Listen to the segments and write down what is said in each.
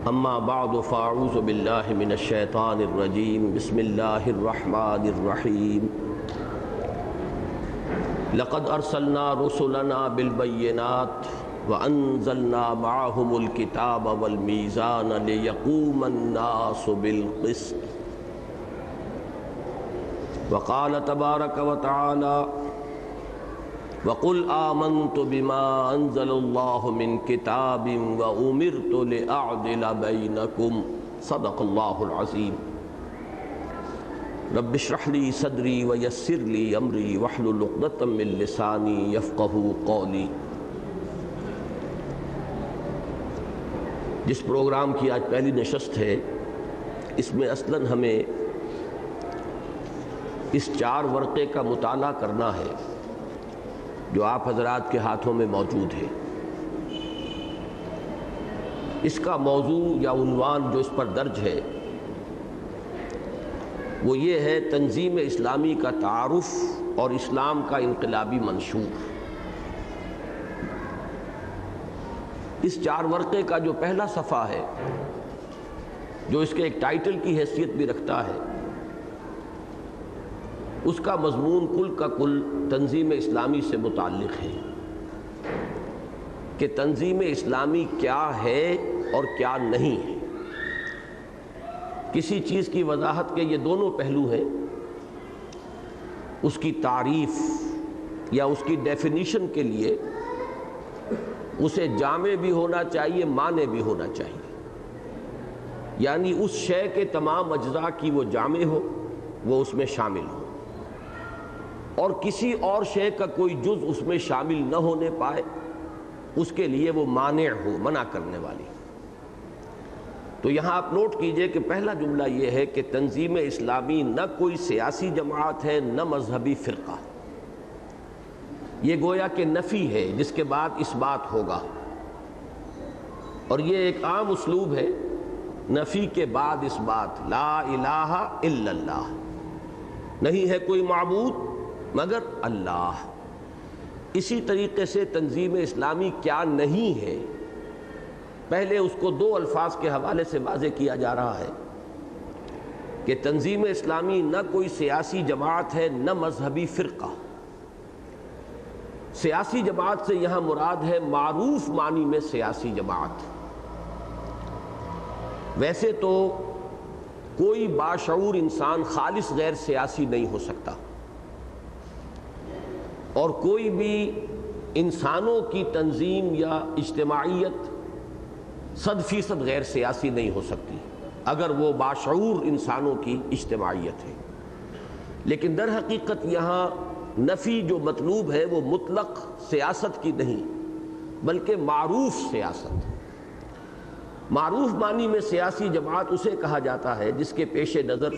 اما بعد فاعوذ باللہ من الشیطان الرجیم بسم اللہ الرحمن الرحیم لقد ارسلنا رسلنا بالبینات وانزلنا معهم الکتاب والمیزان لیقوم الناس بالقسط وقال تبارک وتعالی وَقُلْ آمَنْتُ بِمَا أَنزَلَ اللَّهُ مِنْ كِتَابٍ وَأُمِرْتُ لِأَعْدِلَ بَيْنَكُمْ صدق اللہ العظیم رب اشرح لي صدری ویسر لي امری واحلل عقدۃ من لسانی یفقہوا قولی۔ جس پروگرام کی آج پہلی نشست ہے، اس میں اصلاً ہمیں اس 4 ورقے کا مطالعہ کرنا ہے جو آپ حضرات کے ہاتھوں میں موجود ہے۔ اس کا موضوع یا عنوان جو اس پر درج ہے وہ یہ ہے تنظیم اسلامی کا تعارف اور اسلام کا انقلابی منشور۔ اس 4 ورقے کا جو پہلا صفحہ ہے، جو اس کے ایک ٹائٹل کی حیثیت بھی رکھتا ہے، اس کا مضمون کل کا کل تنظیم اسلامی سے متعلق ہے کہ تنظیم اسلامی کیا ہے اور کیا نہیں ہے۔ کسی چیز کی وضاحت کے یہ دونوں پہلو ہیں، اس کی تعریف یا اس کی ڈیفینیشن کے لیے اسے جامع بھی ہونا چاہیے، معنی بھی ہونا چاہیے، یعنی اس شے کے تمام اجزاء کی وہ جامع ہو، وہ اس میں شامل ہو، اور کسی اور شے کا کوئی جز اس میں شامل نہ ہونے پائے، اس کے لیے وہ مانع ہو، منع کرنے والی۔ تو یہاں آپ نوٹ کیجئے کہ پہلا جملہ یہ ہے کہ تنظیم اسلامی نہ کوئی سیاسی جماعت ہے، نہ مذہبی فرقہ۔ یہ گویا کہ نفی ہے جس کے بعد اس بات ہوگا، اور یہ ایک عام اسلوب ہے، نفی کے بعد اس بات، لا الہ الا اللہ، نہیں ہے کوئی معبود مگر اللہ۔ اسی طریقے سے تنظیم اسلامی کیا نہیں ہے، پہلے اس کو 2 الفاظ کے حوالے سے واضح کیا جا رہا ہے کہ تنظیم اسلامی نہ کوئی سیاسی جماعت ہے، نہ مذہبی فرقہ۔ سیاسی جماعت سے یہاں مراد ہے معروف معنی میں سیاسی جماعت۔ ویسے تو کوئی باشعور انسان خالص غیر سیاسی نہیں ہو سکتا، اور کوئی بھی انسانوں کی تنظیم یا اجتماعیت 100% غیر سیاسی نہیں ہو سکتی اگر وہ باشعور انسانوں کی اجتماعیت ہے۔ لیکن در حقیقت یہاں نفی جو مطلوب ہے وہ مطلق سیاست کی نہیں بلکہ معروف سیاست۔ معروف معنی میں سیاسی جماعت اسے کہا جاتا ہے جس کے پیش نظر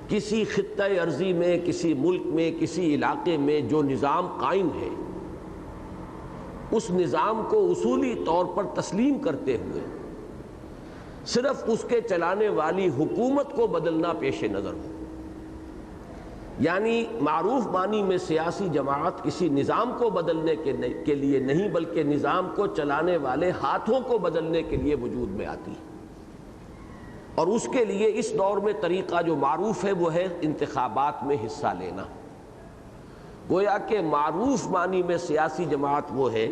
کسی خطہ ارضی میں، کسی ملک میں، کسی علاقے میں جو نظام قائم ہے، اس نظام کو اصولی طور پر تسلیم کرتے ہوئے صرف اس کے چلانے والی حکومت کو بدلنا پیش نظر ہو۔ یعنی معروف معنی میں سیاسی جماعت کسی نظام کو بدلنے کے لیے نہیں بلکہ نظام کو چلانے والے ہاتھوں کو بدلنے کے لیے وجود میں آتی ہے، اور اس کے لیے اس دور میں طریقہ جو معروف ہے وہ ہے انتخابات میں حصہ لینا۔ گویا کہ معروف معنی میں سیاسی جماعت وہ ہے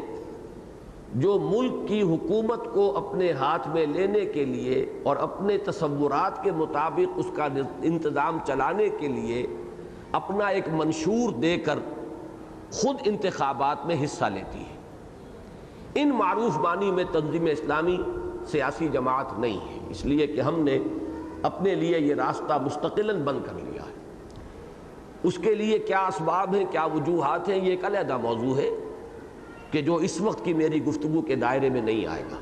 جو ملک کی حکومت کو اپنے ہاتھ میں لینے کے لیے اور اپنے تصورات کے مطابق اس کا انتظام چلانے کے لیے اپنا ایک منشور دے کر خود انتخابات میں حصہ لیتی ہے۔ ان معروف معنی میں تنظیم اسلامی سیاسی جماعت نہیں ہے، اس لیے کہ ہم نے اپنے لیے یہ راستہ مستقلاً بند کر لیا ہے۔ اس کے لیے کیا اسباب ہیں، کیا وجوہات ہیں، یہ ایک علیحدہ موضوع ہے کہ جو اس وقت کی میری گفتگو کے دائرے میں نہیں آئے گا۔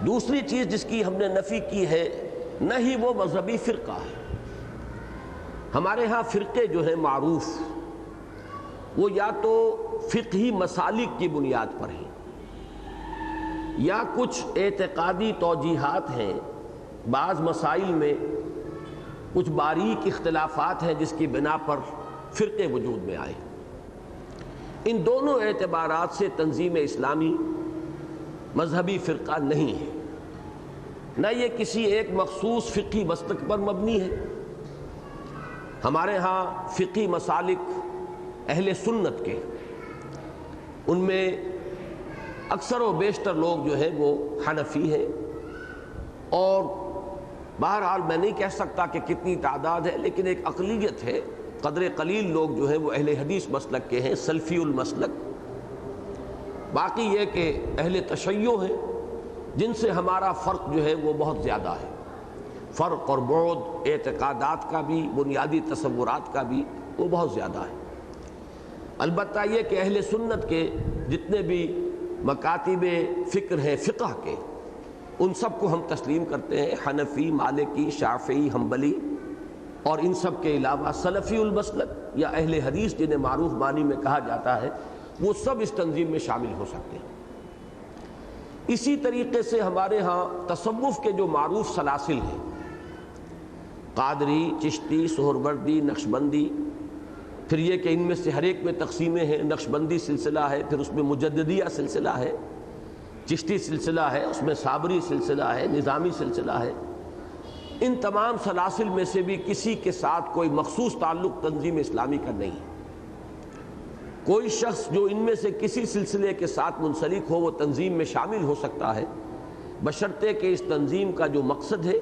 دوسری چیز جس کی ہم نے نفی کی ہے، نہ ہی وہ مذہبی فرقہ ہے۔ ہمارے ہاں فرقے جو ہیں معروف، وہ یا تو فقہی مسالک کی بنیاد پر ہیں، یا کچھ اعتقادی توجیہات ہیں، بعض مسائل میں کچھ باریک اختلافات ہیں جس کی بنا پر فرقے وجود میں آئے۔ ان دونوں اعتبارات سے تنظیم اسلامی مذہبی فرقہ نہیں ہے، نہ یہ کسی ایک مخصوص فقہی مسلک پر مبنی ہے۔ ہمارے ہاں فقہی مسالک اہل سنت کے، ان میں اکثر و بیشتر لوگ جو ہے وہ حنفی ہیں، اور بہرحال میں نہیں کہہ سکتا کہ کتنی تعداد ہے، لیکن ایک اقلیت ہے، قدر قلیل لوگ جو ہے وہ اہل حدیث مسلک کے ہیں، سلفی المسلک۔ باقی یہ کہ اہل تشیع ہیں جن سے ہمارا فرق جو ہے وہ بہت زیادہ ہے، فرق اور بعد اعتقادات کا بھی، بنیادی تصورات کا بھی، وہ بہت زیادہ ہے۔ البتہ یہ کہ اہل سنت کے جتنے بھی مکاتب فکر ہیں فقہ کے، ان سب کو ہم تسلیم کرتے ہیں، حنفی، مالکی، شافعی، حنبلی، اور ان سب کے علاوہ سلفی المسلک یا اہل حدیث جنہیں معروف معنی میں کہا جاتا ہے، وہ سب اس تنظیم میں شامل ہو سکتے ہیں۔ اسی طریقے سے ہمارے ہاں تصوف کے جو معروف سلاسل ہیں، قادری، چشتی، سہروردی، نقشبندی، پھر یہ کہ ان میں سے ہر ایک میں تقسیمیں ہیں، نقشبندی سلسلہ ہے، پھر اس میں مجددیہ سلسلہ ہے، چشتی سلسلہ ہے، اس میں صابری سلسلہ ہے، نظامی سلسلہ ہے۔ ان تمام سلاسل میں سے بھی کسی کے ساتھ کوئی مخصوص تعلق تنظیم اسلامی کا نہیں ہے۔ کوئی شخص جو ان میں سے کسی سلسلے کے ساتھ منسلک ہو وہ تنظیم میں شامل ہو سکتا ہے، بشرطے کہ اس تنظیم کا جو مقصد ہے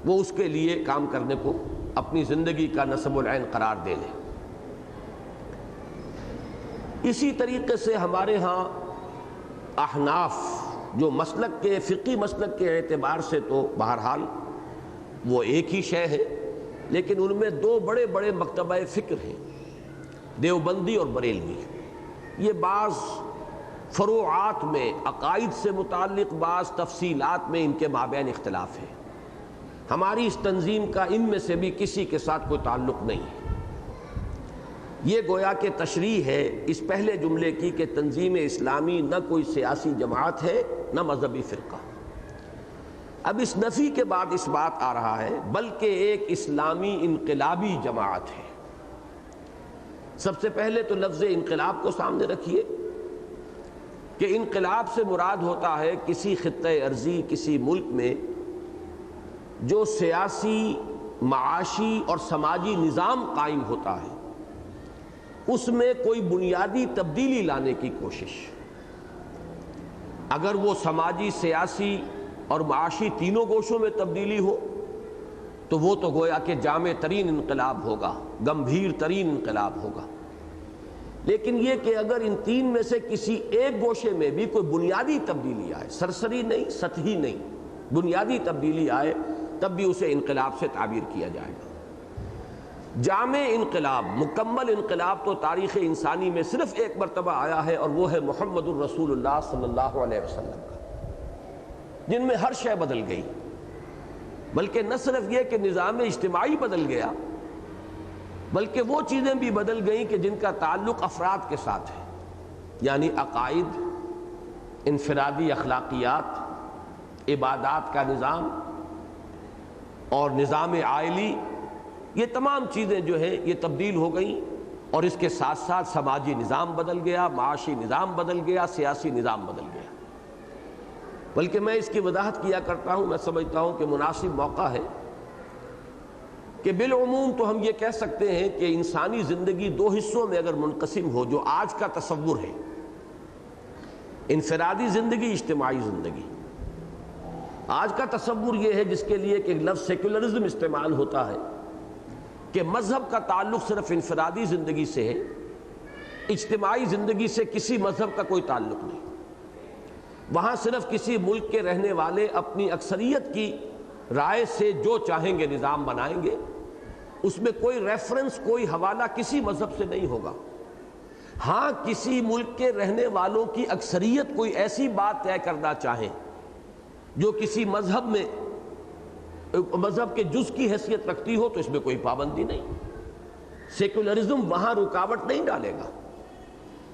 وہ اس کے لیے کام کرنے کو اپنی زندگی کا نصب العین قرار دے لے۔ اسی طریقے سے ہمارے ہاں احناف جو مسلک کے، فقی مسلک کے اعتبار سے تو بہرحال وہ ایک ہی شے ہے، لیکن ان میں دو بڑے بڑے مکتبہ فکر ہیں، دیوبندی اور بریلوی۔ یہ بعض فروعات میں عقائد سے متعلق، بعض تفصیلات میں ان کے مابین اختلاف ہے۔ ہماری اس تنظیم کا ان میں سے بھی کسی کے ساتھ کوئی تعلق نہیں ہے۔ یہ گویا کہ تشریح ہے اس پہلے جملے کی کہ تنظیم اسلامی نہ کوئی سیاسی جماعت ہے نہ مذہبی فرقہ۔ اب اس نفی کے بعد اس بات آ رہا ہے بلکہ ایک اسلامی انقلابی جماعت ہے۔ سب سے پہلے تو لفظ انقلاب کو سامنے رکھیے کہ انقلاب سے مراد ہوتا ہے کسی خطۂ ارضی، کسی ملک میں جو سیاسی، معاشی اور سماجی نظام قائم ہوتا ہے، اس میں کوئی بنیادی تبدیلی لانے کی کوشش۔ اگر وہ سماجی، سیاسی اور معاشی تینوں گوشوں میں تبدیلی ہو تو وہ تو گویا کہ جامع ترین انقلاب ہوگا، گمبھیر ترین انقلاب ہوگا۔ لیکن یہ کہ اگر ان تین میں سے کسی ایک گوشے میں بھی کوئی بنیادی تبدیلی آئے، سرسری نہیں، سطحی نہیں، بنیادی تبدیلی آئے، تب بھی اسے انقلاب سے تعبیر کیا جائے گا۔ جامع انقلاب، مکمل انقلاب تو تاریخ انسانی میں صرف ایک مرتبہ آیا ہے، اور وہ ہے محمد الرسول اللہ صلی اللہ علیہ وسلم کا، جن میں ہر شے بدل گئی۔ بلکہ نہ صرف یہ کہ نظام اجتماعی بدل گیا، بلکہ وہ چیزیں بھی بدل گئیں کہ جن کا تعلق افراد کے ساتھ ہے، یعنی عقائد، انفرادی اخلاقیات، عبادات کا نظام اور نظام عائلی، یہ تمام چیزیں جو ہیں یہ تبدیل ہو گئیں، اور اس کے ساتھ ساتھ سماجی نظام بدل گیا، معاشی نظام بدل گیا، سیاسی نظام بدل گیا۔ بلکہ میں اس کی وضاحت کیا کرتا ہوں، میں سمجھتا ہوں کہ مناسب موقع ہے کہ بالعموم تو ہم یہ کہہ سکتے ہیں کہ انسانی زندگی دو حصوں میں اگر منقسم ہو، جو آج کا تصور ہے، انفرادی زندگی، اجتماعی زندگی۔ آج کا تصور یہ ہے جس کے لیے کہ لفظ سیکولرزم استعمال ہوتا ہے کہ مذہب کا تعلق صرف انفرادی زندگی سے ہے، اجتماعی زندگی سے کسی مذہب کا کوئی تعلق نہیں۔ وہاں صرف کسی ملک کے رہنے والے اپنی اکثریت کی رائے سے جو چاہیں گے نظام بنائیں گے، اس میں کوئی ریفرنس، کوئی حوالہ کسی مذہب سے نہیں ہوگا۔ ہاں کسی ملک کے رہنے والوں کی اکثریت کوئی ایسی بات طے کرنا چاہیں جو کسی مذہب میں، مذہب کے جز کی حیثیت رکھتی ہو، تو اس میں کوئی پابندی نہیں، سیکولرزم وہاں رکاوٹ نہیں ڈالے گا۔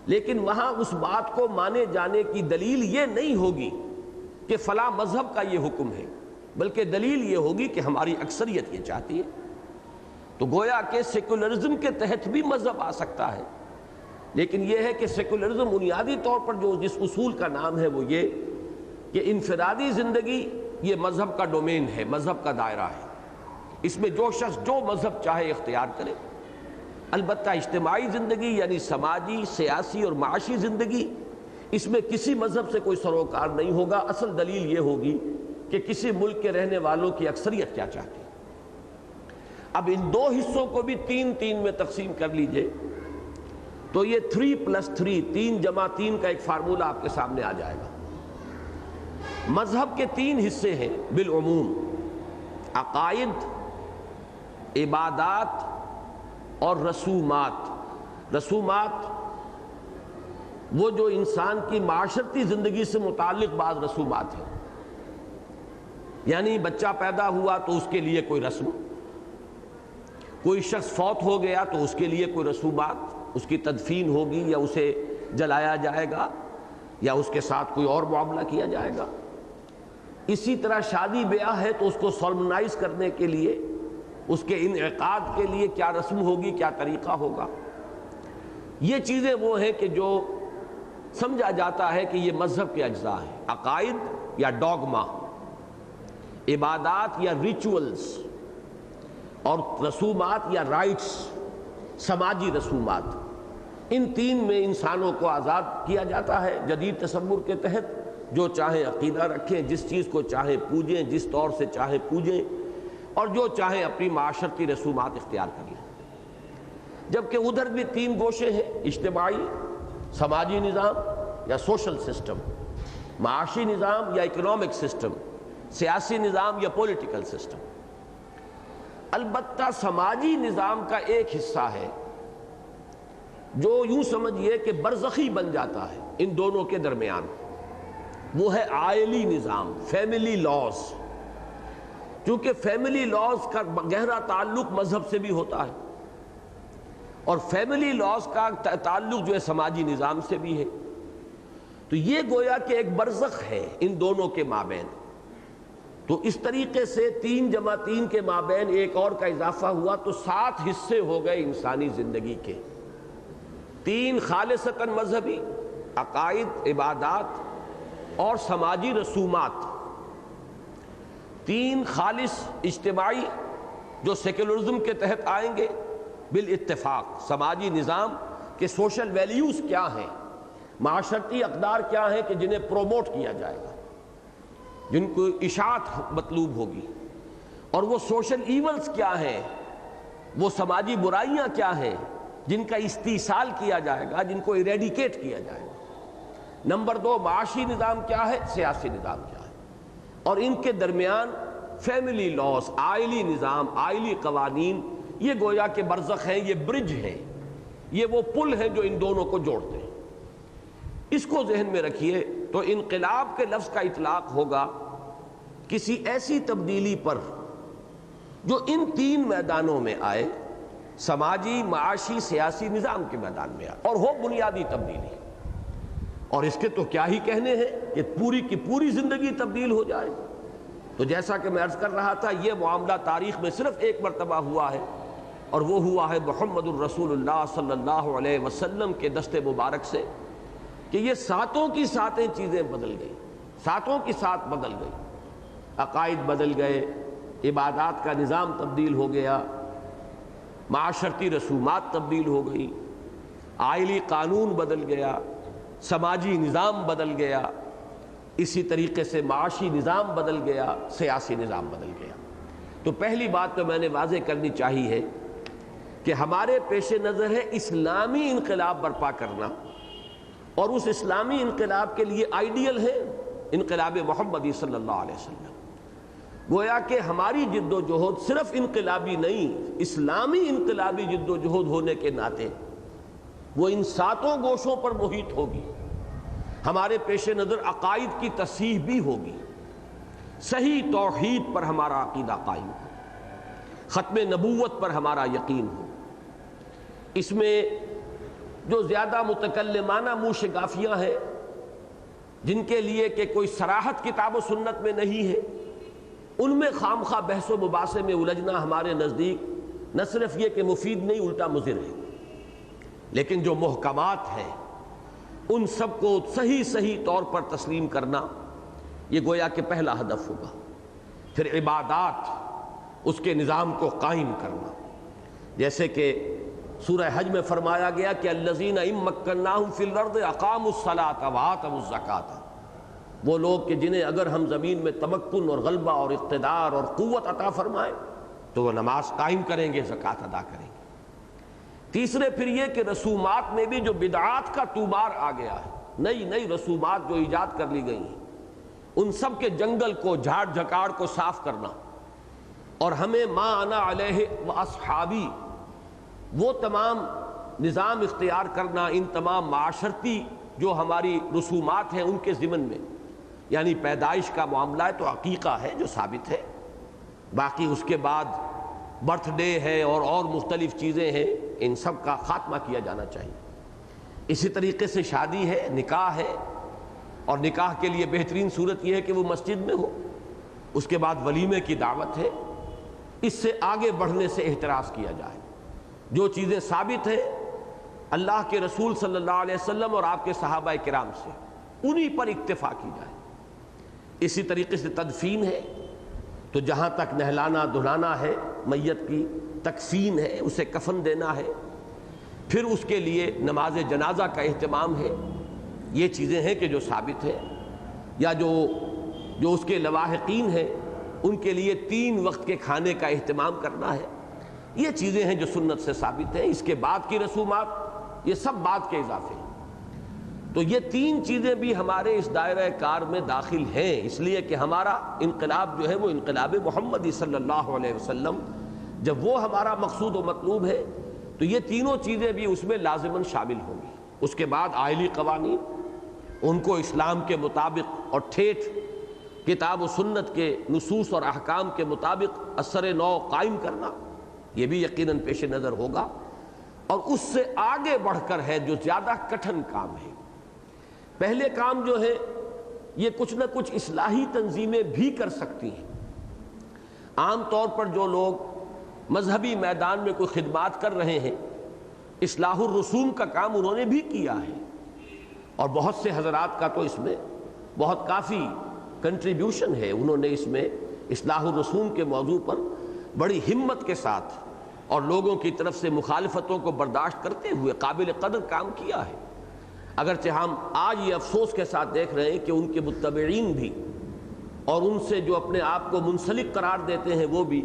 لیکن وہاں اس بات کو مانے جانے کی دلیل یہ نہیں ہوگی کہ فلاں مذہب کا یہ حکم ہے، بلکہ دلیل یہ ہوگی کہ ہماری اکثریت یہ چاہتی ہے۔ تو گویا کہ سیکولرزم کے تحت بھی مذہب آ سکتا ہے، لیکن یہ ہے کہ سیکولرزم بنیادی طور پر جو جس اصول کا نام ہے وہ یہ کہ انفرادی زندگی یہ مذہب کا ڈومین ہے، مذہب کا دائرہ ہے، اس میں جو شخص جو مذہب چاہے اختیار کرے۔ البتہ اجتماعی زندگی یعنی سماجی، سیاسی اور معاشی زندگی، اس میں کسی مذہب سے کوئی سروکار نہیں ہوگا۔ اصل دلیل یہ ہوگی کہ کسی ملک کے رہنے والوں کی اکثریت کیا چاہتی ہے۔ اب ان دو حصوں کو بھی 3-3 میں تقسیم کر لیجئے تو یہ 3+3 3 × 3 کا ایک فارمولہ آپ کے سامنے آ جائے گا۔ مذہب کے 3 حصے ہیں بالعموم: عقائد، عبادات اور رسومات۔ رسومات وہ جو انسان کی معاشرتی زندگی سے متعلق بعض رسومات ہیں، یعنی بچہ پیدا ہوا تو اس کے لیے کوئی رسم، کوئی شخص فوت ہو گیا تو اس کے لیے کوئی رسومات، اس کی تدفین ہوگی یا اسے جلایا جائے گا یا اس کے ساتھ کوئی اور معاملہ کیا جائے گا۔ اسی طرح شادی بیاہ ہے تو اس کو سولمنائز کرنے کے لیے، اس کے انعقاد کے لیے کیا رسم ہوگی، کیا طریقہ ہوگا۔ یہ چیزیں وہ ہیں کہ جو سمجھا جاتا ہے کہ یہ مذہب کے اجزاء ہیں: عقائد یا ڈوگما، عبادات یا ریچولز، اور رسومات یا رائٹس، سماجی رسومات۔ ان 3 میں انسانوں کو آزاد کیا جاتا ہے جدید تصور کے تحت۔ جو چاہیں عقیدہ رکھیں، جس چیز کو چاہیں پوجیں، جس طور سے چاہیں پوجیں، اور جو چاہیں اپنی معاشرتی رسومات اختیار کر لیں۔ جبکہ ادھر بھی 3 گوشے ہیں: اجتماعی، سماجی نظام یا سوشل سسٹم، معاشی نظام یا اکنامک سسٹم، سیاسی نظام یا پولیٹیکل سسٹم۔ البتہ سماجی نظام کا ایک حصہ ہے جو یوں سمجھیے کہ برزخی بن جاتا ہے ان دونوں کے درمیان، وہ ہے عائلی نظام، فیملی لاز۔ کیونکہ فیملی لاز کا گہرا تعلق مذہب سے بھی ہوتا ہے، اور فیملی لاز کا تعلق جو ہے سماجی نظام سے بھی ہے، تو یہ گویا کہ ایک برزخ ہے ان دونوں کے مابین۔ تو اس طریقے سے 3 × 3 کے مابین ایک اور کا اضافہ ہوا تو 7 حصے ہو گئے انسانی زندگی کے: 3 خالصتاً مذہبی، عقائد، عبادات اور سماجی رسومات، 3 خالص اجتماعی جو سیکولرزم کے تحت آئیں گے بالاتفاق، سماجی نظام کے سوشل ویلیوز کیا ہیں، معاشرتی اقدار کیا ہیں کہ جنہیں پروموٹ کیا جائے گا، جن کو اشاعت مطلوب ہوگی، اور وہ سوشل ایولز کیا ہیں، وہ سماجی برائیاں کیا ہیں جن کا استیصال کیا جائے گا، جن کو ایریڈیکیٹ کیا جائے گا۔ نمبر 2 معاشی نظام کیا ہے، سیاسی نظام کیا ہے، اور ان کے درمیان فیملی لاز، عائلی نظام، عائلی قوانین، یہ گویا کہ برزخ ہیں، یہ برج ہیں، یہ وہ پل ہیں جو ان دونوں کو جوڑتے ہیں۔ اس کو ذہن میں رکھیے تو انقلاب کے لفظ کا اطلاق ہوگا کسی ایسی تبدیلی پر جو ان 3 میدانوں میں آئے: سماجی، معاشی، سیاسی نظام کے میدان میں آئے، اور ہو بنیادی تبدیلی۔ اور اس کے تو کیا ہی کہنے ہیں کہ پوری کی پوری زندگی تبدیل ہو جائے۔ تو جیسا کہ میں عرض کر رہا تھا، یہ معاملہ تاریخ میں صرف ایک مرتبہ ہوا ہے، اور وہ ہوا ہے محمد الرسول اللہ صلی اللہ علیہ وسلم کے دست مبارک سے، کہ یہ 7 کی 7 چیزیں بدل گئی، 7 کی 7 بدل گئی۔ عقائد بدل گئے، عبادات کا نظام تبدیل ہو گیا، معاشرتی رسومات تبدیل ہو گئی، عائلی قانون بدل گیا، سماجی نظام بدل گیا، اسی طریقے سے معاشی نظام بدل گیا، سیاسی نظام بدل گیا۔ تو پہلی بات تو میں نے واضح کرنی چاہیے کہ ہمارے پیش نظر ہے اسلامی انقلاب برپا کرنا، اور اس اسلامی انقلاب کے لیے آئیڈیل ہے انقلاب محمدی صلی اللہ علیہ وسلم۔ گویا کہ ہماری جد و جہد صرف انقلابی نہیں، اسلامی انقلابی جد و جہد ہونے کے ناطے وہ ان 7 گوشوں پر محیط ہوگی۔ ہمارے پیش نظر عقائد کی تصحیح بھی ہوگی، صحیح توحید پر ہمارا عقیدہ قائم ہو، ختم نبوت پر ہمارا یقین ہو۔ اس میں جو زیادہ متکلمانہ منہ شگافیاں ہیں، جن کے لیے کہ کوئی صراحت کتاب و سنت میں نہیں ہے، ان میں خام خواہ بحث و مباحثے میں الجھنا ہمارے نزدیک نہ صرف یہ کہ مفید نہیں، الٹا مضر ہے۔ لیکن جو محکمات ہیں ان سب کو صحیح طور پر تسلیم کرنا، یہ گویا کہ پہلا ہدف ہوگا۔ پھر عبادات، اس کے نظام کو قائم کرنا، جیسے کہ سورہ حج میں فرمایا گیا کہ الذین ان مکناہم فی الارض اقاموا الصلاۃ وآتوا الزکاۃ، وہ لوگ کہ جنہیں اگر ہم زمین میں تمکن اور غلبہ اور اقتدار اور قوت عطا فرمائیں تو وہ نماز قائم کریں گے، زکوٰۃ ادا کریں گے۔ تیسرے پھر یہ کہ رسومات میں بھی جو بدعات کا طوبار آ گیا ہے، نئی نئی رسومات جو ایجاد کر لی گئی ہیں، ان سب کے جنگل کو، جھاڑ جھکاڑ کو صاف کرنا، اور ہمیں ما انا علیہ واصحابی وہ تمام نظام اختیار کرنا ان تمام معاشرتی جو ہماری رسومات ہیں ان کے ضمن میں، یعنی پیدائش کا معاملہ ہے تو عقیقہ ہے جو ثابت ہے، باقی اس کے بعد برتھ ڈے ہے اور مختلف چیزیں ہیں، ان سب کا خاتمہ کیا جانا چاہیے۔ اسی طریقے سے شادی ہے، نکاح ہے، اور نکاح کے لیے بہترین صورت یہ ہے کہ وہ مسجد میں ہو، اس کے بعد ولیمے کی دعوت ہے۔ اس سے آگے بڑھنے سے احتراز کیا جائے، جو چیزیں ثابت ہیں اللہ کے رسول صلی اللہ علیہ وسلم اور آپ کے صحابہ کرام سے، انہی پر اکتفا کی جائے۔ اسی طریقے سے تدفین ہے، تو جہاں تک نہلانا دھلانا ہے، میت کی تکفین ہے، اسے کفن دینا ہے، پھر اس کے لیے نماز جنازہ کا اہتمام ہے، یہ چیزیں ہیں کہ جو ثابت ہے، یا جو اس کے لواحقین ہیں ان کے لیے 3 وقت کے کھانے کا اہتمام کرنا ہے، یہ چیزیں ہیں جو سنت سے ثابت ہیں۔ اس کے بعد کی رسومات یہ سب بعد کے اضافے ہیں، تو یہ 3 چیزیں بھی ہمارے اس دائرہ کار میں داخل ہیں، اس لیے کہ ہمارا انقلاب جو ہے وہ انقلاب محمدی صلی اللہ علیہ وسلم، جب وہ ہمارا مقصود و مطلوب ہے تو یہ تینوں چیزیں بھی اس میں لازماً شامل ہوں گی۔ اس کے بعد آئلی قوانین، ان کو اسلام کے مطابق اور ٹھیٹھ کتاب و سنت کے نصوص اور احکام کے مطابق اثر نو قائم کرنا، یہ بھی یقیناً پیش نظر ہوگا۔ اور اس سے آگے بڑھ کر ہے جو زیادہ کٹھن کام ہے۔ پہلے کام جو ہے یہ کچھ نہ کچھ اصلاحی تنظیمیں بھی کر سکتی ہیں۔ عام طور پر جو لوگ مذہبی میدان میں کوئی خدمات کر رہے ہیں، اصلاح الرسوم کا کام انہوں نے بھی کیا ہے، اور بہت سے حضرات کا تو اس میں بہت کافی کنٹریبیوشن ہے، انہوں نے اس میں اصلاح الرسوم کے موضوع پر بڑی ہمت کے ساتھ اور لوگوں کی طرف سے مخالفتوں کو برداشت کرتے ہوئے قابل قدر کام کیا ہے۔ اگرچہ ہم آج یہ افسوس کے ساتھ دیکھ رہے ہیں کہ ان کے متبعین بھی اور ان سے جو اپنے آپ کو منسلک قرار دیتے ہیں وہ بھی،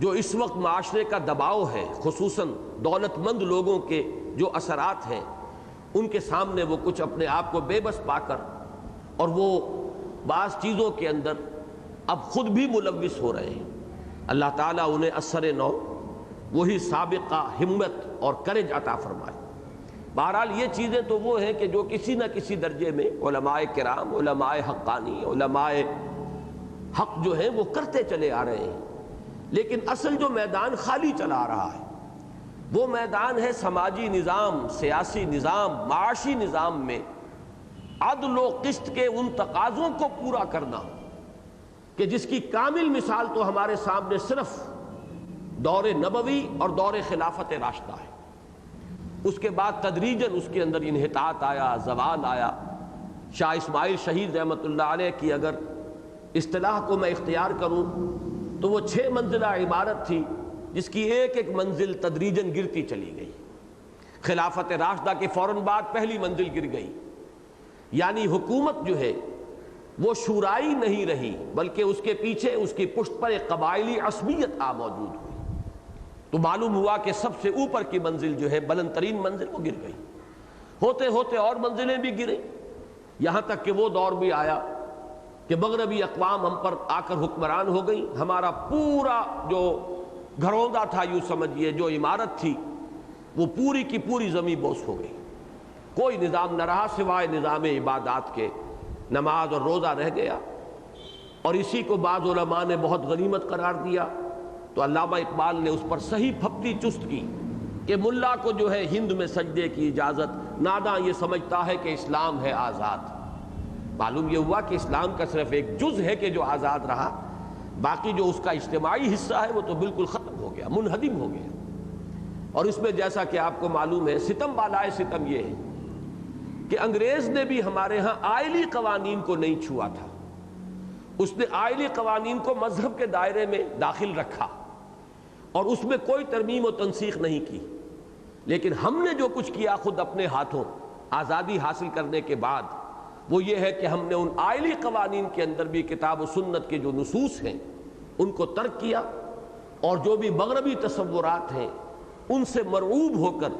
جو اس وقت معاشرے کا دباؤ ہے، خصوصاً دولت مند لوگوں کے جو اثرات ہیں، ان کے سامنے وہ کچھ اپنے آپ کو بے بس پا کر اور وہ بعض چیزوں کے اندر اب خود بھی ملوث ہو رہے ہیں۔ اللہ تعالیٰ انہیں اثر نو وہی سابقہ ہمت اور کرج عطا فرمائے۔ بہرحال یہ چیزیں تو وہ ہیں کہ جو کسی نہ کسی درجے میں علماء کرام، علماء حقانی، علماء حق جو ہیں وہ کرتے چلے آ رہے ہیں، لیکن اصل جو میدان خالی چلا آ رہا ہے وہ میدان ہے سماجی نظام، سیاسی نظام، معاشی نظام میں عدل و قسط کے ان تقاضوں کو پورا کرنا کہ جس کی کامل مثال تو ہمارے سامنے صرف دور نبوی اور دور خلافت راشدہ ہے۔ اس کے بعد تدریجاً اس کے اندر انحطاط آیا، زوال آیا۔ شاہ اسماعیل شہید رحمۃ اللہ علیہ کی اگر اصطلاح کو میں اختیار کروں تو وہ 6 منزلہ عمارت تھی جس کی ایک ایک منزل تدریجاً گرتی چلی گئی۔ خلافت راشدہ کے فوراً بعد پہلی منزل گر گئی، یعنی حکومت جو ہے وہ شورائی نہیں رہی، بلکہ اس کے پیچھے اس کی پشت پر ایک قبائلی عصبیت موجود ہوئی، تو معلوم ہوا کہ سب سے اوپر کی منزل جو ہے بلند ترین منزل وہ گر گئی۔ ہوتے ہوتے اور منزلیں بھی گریں، یہاں تک کہ وہ دور بھی آیا کہ مغربی اقوام ہم پر آ کر حکمران ہو گئی۔ ہمارا پورا جو گھروندہ تھا، یوں سمجھیے جو عمارت تھی، وہ پوری کی پوری زمین بوس ہو گئی، کوئی نظام نہ رہا سوائے نظام عبادات کے، نماز اور روزہ رہ گیا۔ اور اسی کو بعض علماء نے بہت غنیمت قرار دیا، تو علامہ اقبال نے اس پر صحیح پھپتی چست کی کہ ملا کو جو ہے ہند میں سجدے کی اجازت، ناداں یہ سمجھتا ہے کہ اسلام ہے آزاد۔ معلوم یہ ہوا کہ اسلام کا صرف ایک جز ہے کہ جو آزاد رہا، باقی جو اس کا اجتماعی حصہ ہے وہ تو بالکل ختم ہو گیا، منہدم ہو گیا۔ اور اس میں جیسا کہ آپ کو معلوم ہے، ستم بالائے ستم یہ ہے کہ انگریز نے بھی ہمارے ہاں آئلی قوانین کو نہیں چھوا تھا، اس نے آئلی قوانین کو مذہب کے دائرے میں داخل رکھا اور اس میں کوئی ترمیم و تنسیخ نہیں کی، لیکن ہم نے جو کچھ کیا خود اپنے ہاتھوں آزادی حاصل کرنے کے بعد وہ یہ ہے کہ ہم نے ان آئلی قوانین کے اندر بھی کتاب و سنت کے جو نصوص ہیں ان کو ترک کیا، اور جو بھی مغربی تصورات ہیں ان سے مرعوب ہو کر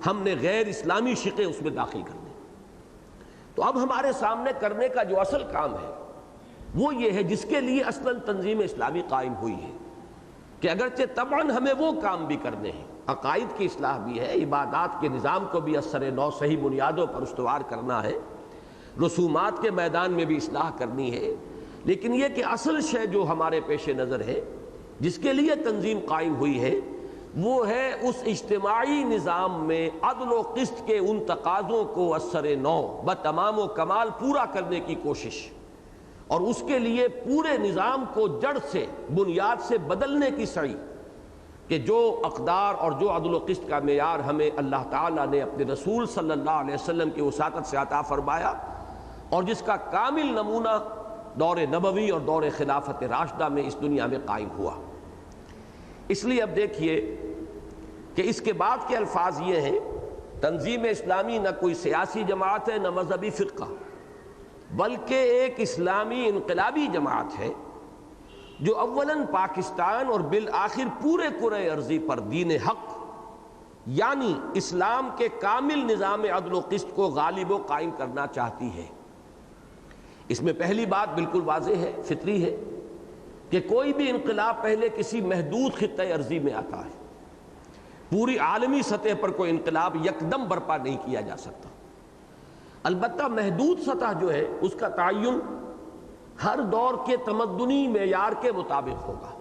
ہم نے غیر اسلامی شقیں اس میں داخل کر دی۔ تو اب ہمارے سامنے کرنے کا جو اصل کام ہے وہ یہ ہے جس کے لیے اصلاً تنظیم اسلامی قائم ہوئی ہے، کہ اگرچہ طبعاً ہمیں وہ کام بھی کرنے ہیں، عقائد کی اصلاح بھی ہے، عبادات کے نظام کو بھی اثر نو صحیح بنیادوں پر استوار کرنا ہے، رسومات کے میدان میں بھی اصلاح کرنی ہے، لیکن یہ کہ اصل شے جو ہمارے پیش نظر ہے جس کے لیے تنظیم قائم ہوئی ہے وہ ہے اس اجتماعی نظام میں عدل و قسط کے ان تقاضوں کو اثر نو بتمام و کمال پورا کرنے کی کوشش، اور اس کے لیے پورے نظام کو جڑ سے بنیاد سے بدلنے کی سعی، کہ جو اقدار اور جو عدل و قسط کا معیار ہمیں اللہ تعالیٰ نے اپنے رسول صلی اللہ علیہ وسلم کی وساطت سے عطا فرمایا اور جس کا کامل نمونہ دور نبوی اور دور خلافت راشدہ میں اس دنیا میں قائم ہوا۔ اس لیے اب دیکھیے کہ اس کے بعد کے الفاظ یہ ہیں، تنظیم اسلامی نہ کوئی سیاسی جماعت ہے نہ مذہبی فرقہ، بلکہ ایک اسلامی انقلابی جماعت ہے جو اولاً پاکستان اور بالآخر پورے کرۂ ارضی پر دین حق یعنی اسلام کے کامل نظام عدل و قسط کو غالب و قائم کرنا چاہتی ہے۔ اس میں پہلی بات بالکل واضح ہے، فطری ہے، کہ کوئی بھی انقلاب پہلے کسی محدود خطۂ ارضی میں آتا ہے، پوری عالمی سطح پر کوئی انقلاب یکدم برپا نہیں کیا جا سکتا۔ البتہ محدود سطح جو ہے اس کا تعین ہر دور کے تمدنی معیار کے مطابق ہوگا۔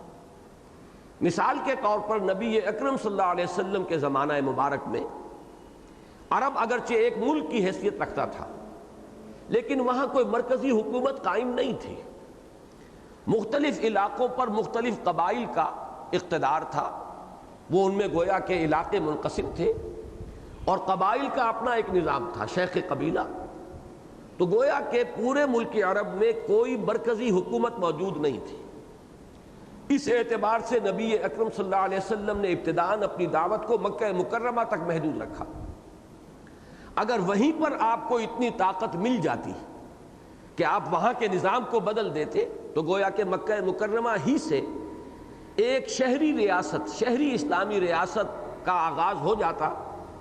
مثال کے طور پر نبی اکرم صلی اللہ علیہ وسلم کے زمانہ مبارک میں عرب اگرچہ ایک ملک کی حیثیت رکھتا تھا لیکن وہاں کوئی مرکزی حکومت قائم نہیں تھی، مختلف علاقوں پر مختلف قبائل کا اقتدار تھا، وہ ان میں گویا کہ علاقے منقسم تھے اور قبائل کا اپنا ایک نظام تھا، شیخ قبیلہ۔ تو گویا کہ پورے ملک عرب میں کوئی مرکزی حکومت موجود نہیں تھی۔ اس اعتبار سے نبی اکرم صلی اللہ علیہ وسلم نے ابتداءً اپنی دعوت کو مکہ مکرمہ تک محدود رکھا۔ اگر وہیں پر آپ کو اتنی طاقت مل جاتی کہ آپ وہاں کے نظام کو بدل دیتے تو گویا کہ مکہ مکرمہ ہی سے ایک شہری ریاست، شہری اسلامی ریاست کا آغاز ہو جاتا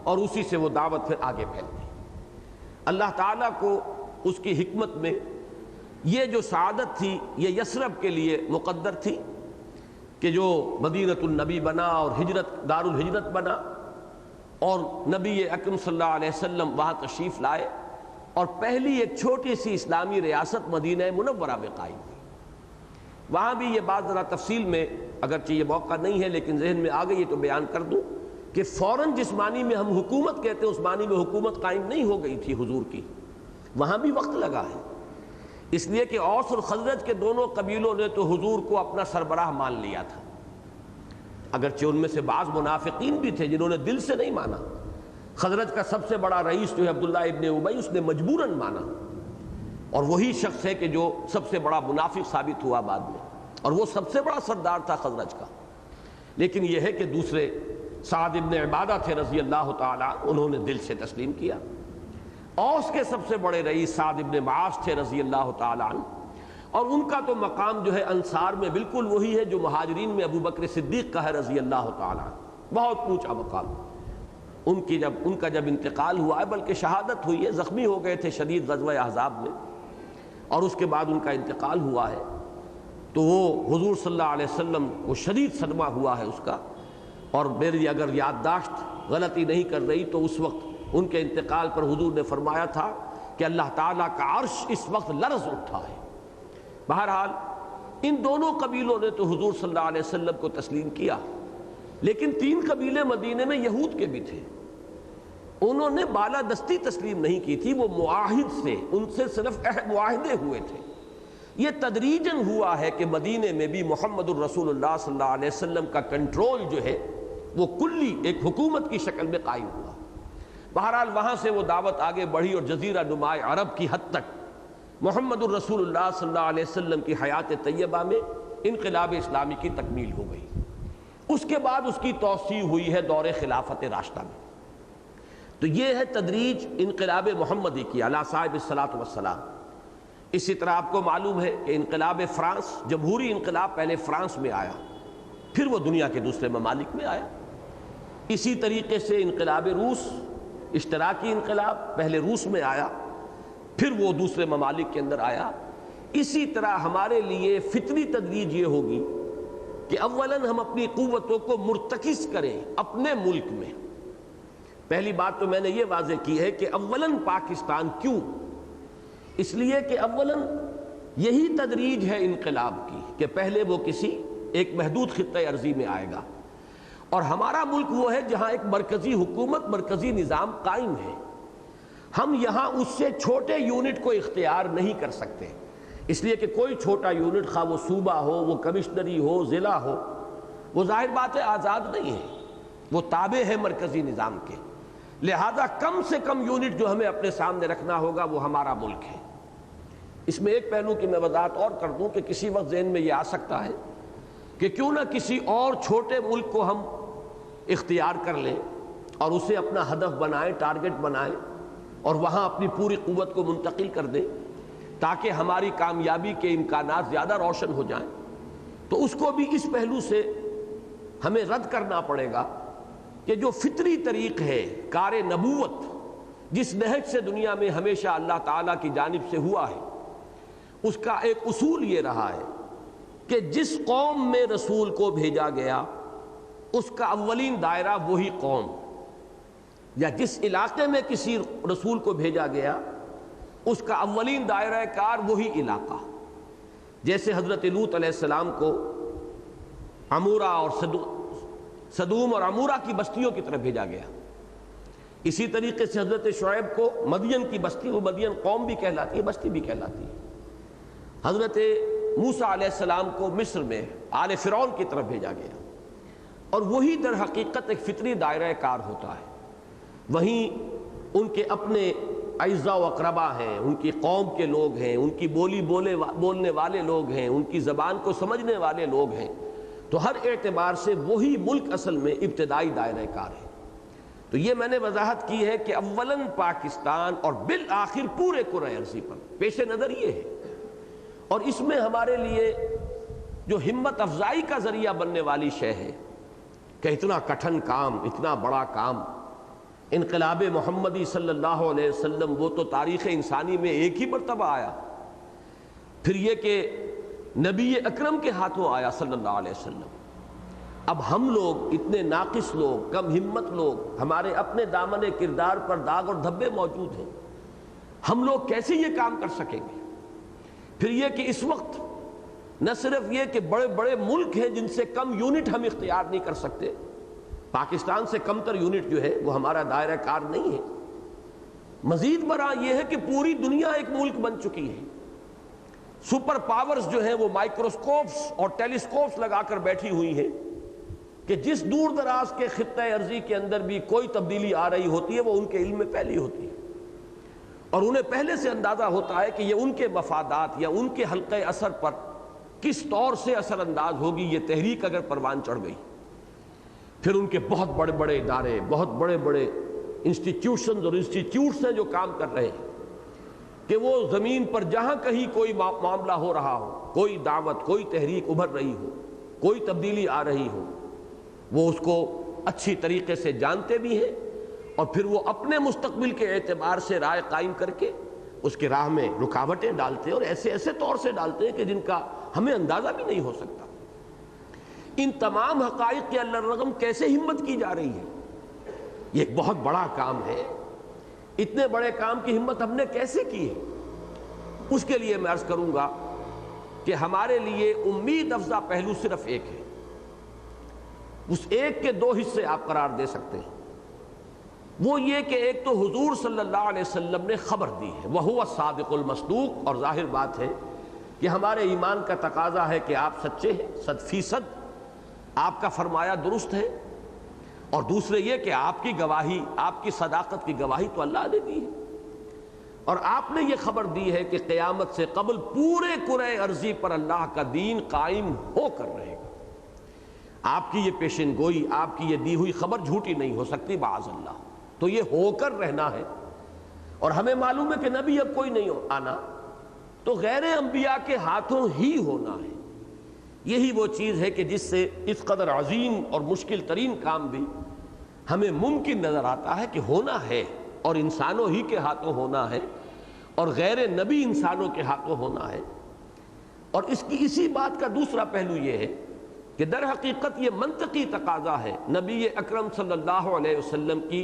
اور اسی سے وہ دعوت پھر آگے پھیلتی۔ اللہ تعالیٰ کو اس کی حکمت میں یہ جو سعادت تھی یہ یثرب کے لیے مقدر تھی کہ جو مدینۃ النبی بنا اور ہجرت دار الہجرت بنا، اور نبی اکرم صلی اللہ علیہ وسلم وہاں تشریف لائے اور پہلی ایک چھوٹی سی اسلامی ریاست مدینہ منورہ میں قائم ہوئی۔ وہاں بھی یہ بات ذرا تفصیل میں اگرچہ یہ موقع نہیں ہے لیکن ذہن میں آ گئی تو بیان کر دوں کہ فوراً جس معنی میں ہم حکومت کہتے ہیں اس معنی میں حکومت قائم نہیں ہو گئی تھی حضور کی، وہاں بھی وقت لگا ہے، اس لیے کہ اوس اور خزرج کے دونوں قبیلوں نے تو حضور کو اپنا سربراہ مان لیا تھا، اگرچہ ان میں سے بعض منافقین بھی تھے جنہوں نے دل سے نہیں مانا۔ خزرج کا سب سے بڑا رئیس جو ہے عبداللہ ابن ابی، اس نے مجبوراً مانا، اور وہی شخص ہے کہ جو سب سے بڑا منافق ثابت ہوا بعد میں، اور وہ سب سے بڑا سردار تھا خزرج کا۔ لیکن یہ ہے کہ دوسرے سعد ابن عبادہ تھے رضی اللہ تعالیٰ، انہوں نے دل سے تسلیم کیا۔ اوس کے سب سے بڑے رئیس سعد ابن معاذ تھے رضی اللہ تعالیٰ عنہ، اور ان کا تو مقام جو ہے انصار میں بالکل وہی ہے جو مہاجرین میں ابو بکر صدیق کا ہے رضی اللہ تعالیٰ عنہ، بہت اونچا مقام۔ ان کا جب انتقال ہوا ہے، بلکہ شہادت ہوئی ہے، زخمی ہو گئے تھے شدید غزوہ احزاب میں، اور اس کے بعد ان کا انتقال ہوا ہے، تو وہ حضور صلی اللہ علیہ وسلم کو شدید صدمہ ہوا ہے اس کا، اور میری اگر یادداشت غلطی نہیں کر رہی تو اس وقت ان کے انتقال پر حضور نے فرمایا تھا کہ اللہ تعالیٰ کا عرش اس وقت لرز اٹھا ہے۔ بہرحال ان دونوں قبیلوں نے تو حضور صلی اللہ علیہ وسلم کو تسلیم کیا، لیکن 3 قبیلے مدینے میں یہود کے بھی تھے، انہوں نے بالادستی تسلیم نہیں کی تھی، وہ معاہد سے ان سے صرف معاہدے ہوئے تھے۔ یہ تدریجاً ہوا ہے کہ مدینے میں بھی محمد الرسول اللہ صلی اللہ علیہ وسلم کا کنٹرول جو ہے وہ کلی ایک حکومت کی شکل میں قائم ہوا۔ بہرحال وہاں سے وہ دعوت آگے بڑھی اور جزیرہ نما عرب کی حد تک محمد الرسول اللہ صلی اللہ علیہ وسلم کی حیات طیبہ میں انقلاب اسلامی کی تکمیل ہو گئی. اس کے بعد اس کی توسیع ہوئی ہے دور خلافت راشدہ میں. تو یہ ہے تدریج انقلاب محمدی کی علی صاحب الصلاۃ والسلام. اسی طرح آپ کو معلوم ہے کہ انقلاب فرانس، جمہوری انقلاب پہلے فرانس میں آیا، پھر وہ دنیا کے دوسرے ممالک میں آیا. اسی طریقے سے انقلاب روس، اشتراکی انقلاب پہلے روس میں آیا، پھر وہ دوسرے ممالک کے اندر آیا. اسی طرح ہمارے لیے فطری تدریج یہ ہوگی کہ اولاً ہم اپنی قوتوں کو مرتکز کریں اپنے ملک میں. پہلی بات تو میں نے یہ واضح کی ہے کہ اولاً پاکستان کیوں؟ اس لیے کہ اولاً یہی تدریج ہے انقلاب کی کہ پہلے وہ کسی ایک محدود خطہ ارضی میں آئے گا، اور ہمارا ملک وہ ہے جہاں ایک مرکزی حکومت، مرکزی نظام قائم ہے. ہم یہاں اس سے چھوٹے یونٹ کو اختیار نہیں کر سکتے، اس لیے کہ کوئی چھوٹا یونٹ، خواہ وہ صوبہ ہو، وہ کمشنری ہو، ضلع ہو، وہ ظاہر بات ہے آزاد نہیں ہے، وہ تابع ہے مرکزی نظام کے. لہذا کم سے کم یونٹ جو ہمیں اپنے سامنے رکھنا ہوگا وہ ہمارا ملک ہے. اس میں ایک پہلو کی میں وضاحت اور کر دوں کہ کسی وقت ذہن میں یہ آ سکتا ہے کہ کیوں نہ کسی اور چھوٹے ملک کو ہم اختیار کر لیں اور اسے اپنا ہدف بنائیں، ٹارگٹ بنائیں، اور وہاں اپنی پوری قوت کو منتقل کر دیں تاکہ ہماری کامیابی کے امکانات زیادہ روشن ہو جائیں. تو اس کو بھی اس پہلو سے ہمیں رد کرنا پڑے گا کہ جو فطری طریق ہے کار نبوت، جس نہج سے دنیا میں ہمیشہ اللہ تعالیٰ کی جانب سے ہوا ہے، اس کا ایک اصول یہ رہا ہے کہ جس قوم میں رسول کو بھیجا گیا اس کا اولین دائرہ وہی قوم، یا جس علاقے میں کسی رسول کو بھیجا گیا اس کا اولین دائرہ کار وہی علاقہ. جیسے حضرت لوط علیہ السلام کو عمورہ اور سدوم اور عمورہ کی بستیوں کی طرف بھیجا گیا، اسی طریقے سے حضرت شعیب کو مدین کی بستی، وہ مدین قوم بھی کہلاتی ہے، بستی بھی کہلاتی ہے. حضرت موسیٰ علیہ السلام کو مصر میں آل فرعون کی طرف بھیجا گیا، اور وہی در حقیقت ایک فطری دائرہ کار ہوتا ہے. وہیں ان کے اپنے اعزاء و اقربا ہیں، ان کی قوم کے لوگ ہیں، ان کی بولی بولنے والے لوگ ہیں، ان کی زبان کو سمجھنے والے لوگ ہیں. تو ہر اعتبار سے وہی ملک اصل میں ابتدائی دائرہ کار ہے. تو یہ میں نے وضاحت کی ہے کہ اولاً پاکستان اور بالآخر پورے کرۂ ارضی پر پیش نظر یہ ہے. اور اس میں ہمارے لیے جو ہمت افزائی کا ذریعہ بننے والی شے ہے کہ اتنا کٹھن کام، اتنا بڑا کام، انقلاب محمدی صلی اللہ علیہ وسلم، وہ تو تاریخ انسانی میں ایک ہی مرتبہ آیا. پھر یہ کہ نبی اکرم کے ہاتھوں آیا صلی اللہ علیہ وسلم. اب ہم لوگ اتنے ناقص لوگ، کم ہمت لوگ، ہمارے اپنے دامن کردار پر داغ اور دھبے موجود ہیں، ہم لوگ کیسے یہ کام کر سکیں گے؟ پھر یہ کہ اس وقت نہ صرف یہ کہ بڑے بڑے ملک ہیں جن سے کم یونٹ ہم اختیار نہیں کر سکتے، پاکستان سے کم تر یونٹ جو ہے وہ ہمارا دائرہ کار نہیں ہے. مزید برآں یہ ہے کہ پوری دنیا ایک ملک بن چکی ہے. سپر پاورز جو ہیں وہ مائکروسکوپس اور ٹیلیسکوپس لگا کر بیٹھی ہوئی ہیں کہ جس دور دراز کے خطہ ارضی کے اندر بھی کوئی تبدیلی آ رہی ہوتی ہے وہ ان کے علم میں پہلی ہوتی ہے، اور انہیں پہلے سے اندازہ ہوتا ہے کہ یہ ان کے مفادات یا ان کے حلقہ اثر پر کس طور سے اثر انداز ہوگی یہ تحریک اگر پروان چڑھ گئی. پھر ان کے بہت بڑے بڑے ادارے، بہت بڑے بڑے انسٹیٹیوشنز اور انسٹیٹیوٹس ہیں جو کام کر رہے ہیں کہ وہ زمین پر جہاں کہیں کوئی معاملہ ہو رہا ہو، کوئی دعوت، کوئی تحریک ابھر رہی ہو، کوئی تبدیلی آ رہی ہو، وہ اس کو اچھی طریقے سے جانتے بھی ہیں، اور پھر وہ اپنے مستقبل کے اعتبار سے رائے قائم کر کے اس کے راہ میں رکاوٹیں ڈالتے ہیں، اور ایسے ایسے طور سے ڈالتے ہیں کہ جن کا ہمیں اندازہ بھی نہیں ہو سکتا. ان تمام حقائق کے اللہ رغم کیسے ہمت کی جا رہی ہے؟ یہ ایک بہت بڑا کام ہے. اتنے بڑے کام کی ہمت ہم نے کیسے کی ہے؟ اس کے لیے میں عرض کروں گا کہ ہمارے لیے امید افزا پہلو صرف ایک ہے. اس ایک کے دو حصے آپ قرار دے سکتے ہیں. وہ یہ کہ ایک تو حضور صلی اللہ علیہ وسلم نے خبر دی ہے، وَهُوَ الصَّادِقُ الْمَصْدُوقُ، اور ظاہر بات ہے کہ ہمارے ایمان کا تقاضا ہے کہ آپ سچے ہیں، 100% آپ کا فرمایا درست ہے. اور دوسرے یہ کہ آپ کی گواہی، آپ کی صداقت کی گواہی تو اللہ نے دی ہے. اور آپ نے یہ خبر دی ہے کہ قیامت سے قبل پورے کرۂ ارضی پر اللہ کا دین قائم ہو کر رہے گا۔ آپ کی یہ پیشن گوئی، آپ کی یہ دی ہوئی خبر جھوٹی نہیں ہو سکتی معاذ اللہ، تو یہ ہو کر رہنا ہے۔ اور ہمیں معلوم ہے کہ نبی اب کوئی نہیں آنا، تو غیر انبیاء کے ہاتھوں ہی ہونا ہے۔ یہی وہ چیز ہے کہ جس سے اس قدر عظیم اور مشکل ترین کام بھی ہمیں ممکن نظر آتا ہے کہ ہونا ہے، اور انسانوں ہی کے ہاتھوں ہونا ہے، اور غیر نبی انسانوں کے ہاتھوں ہونا ہے۔ اور اس کی اسی بات کا دوسرا پہلو یہ ہے کہ در حقیقت یہ منطقی تقاضا ہے نبی اکرم صلی اللہ علیہ وسلم کی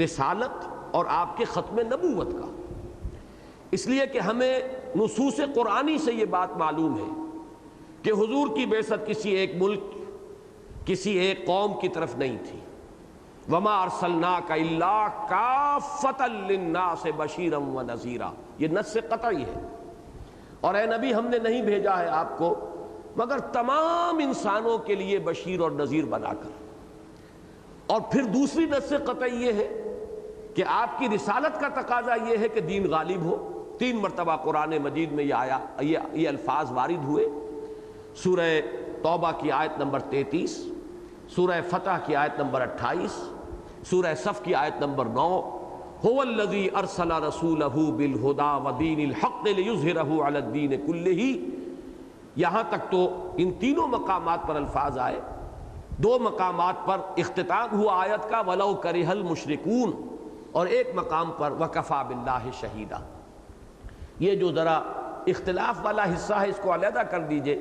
رسالت اور آپ کے ختم نبوت کا، اس لیے کہ ہمیں نصوص قرآنی سے یہ بات معلوم ہے کہ حضور کی بعثت کسی ایک ملک، کسی ایک قوم کی طرف نہیں تھی۔ وما ارسلناک الا کافۃ للناس بشیرا ونذیرا، یہ نص قطعی ہے۔ اور اے نبی ہم نے نہیں بھیجا ہے آپ کو مگر تمام انسانوں کے لیے بشیر اور نذیر بنا کر۔ اور پھر دوسری نص قطعی یہ ہے کہ آپ کی رسالت کا تقاضا یہ ہے کہ دین غالب ہو۔ 3 مرتبہ قرآن مجید میں یہ الفاظ وارد ہوئے۔ سورہ توبہ کی آیت نمبر 33، سورہ فتح کی آیت نمبر 28، سورہ صف کی آیت نمبر 9، هو الذی ارسل رسولہ بالہدی ودین الحق لیظہرہ علی الدین کلہ۔ یہاں تک تو ان تینوں مقامات پر الفاظ آئے۔ 2 مقامات پر اختتام ہوا آیت کا وَلَوْ كَرِهَ الْمُشْرِكُونَ، اور ایک مقام پر وَكَفَى بِاللَّهِ شَهِيدًا۔ یہ جو ذرا اختلاف والا حصہ ہے اس کو علیحدہ کر دیجئے،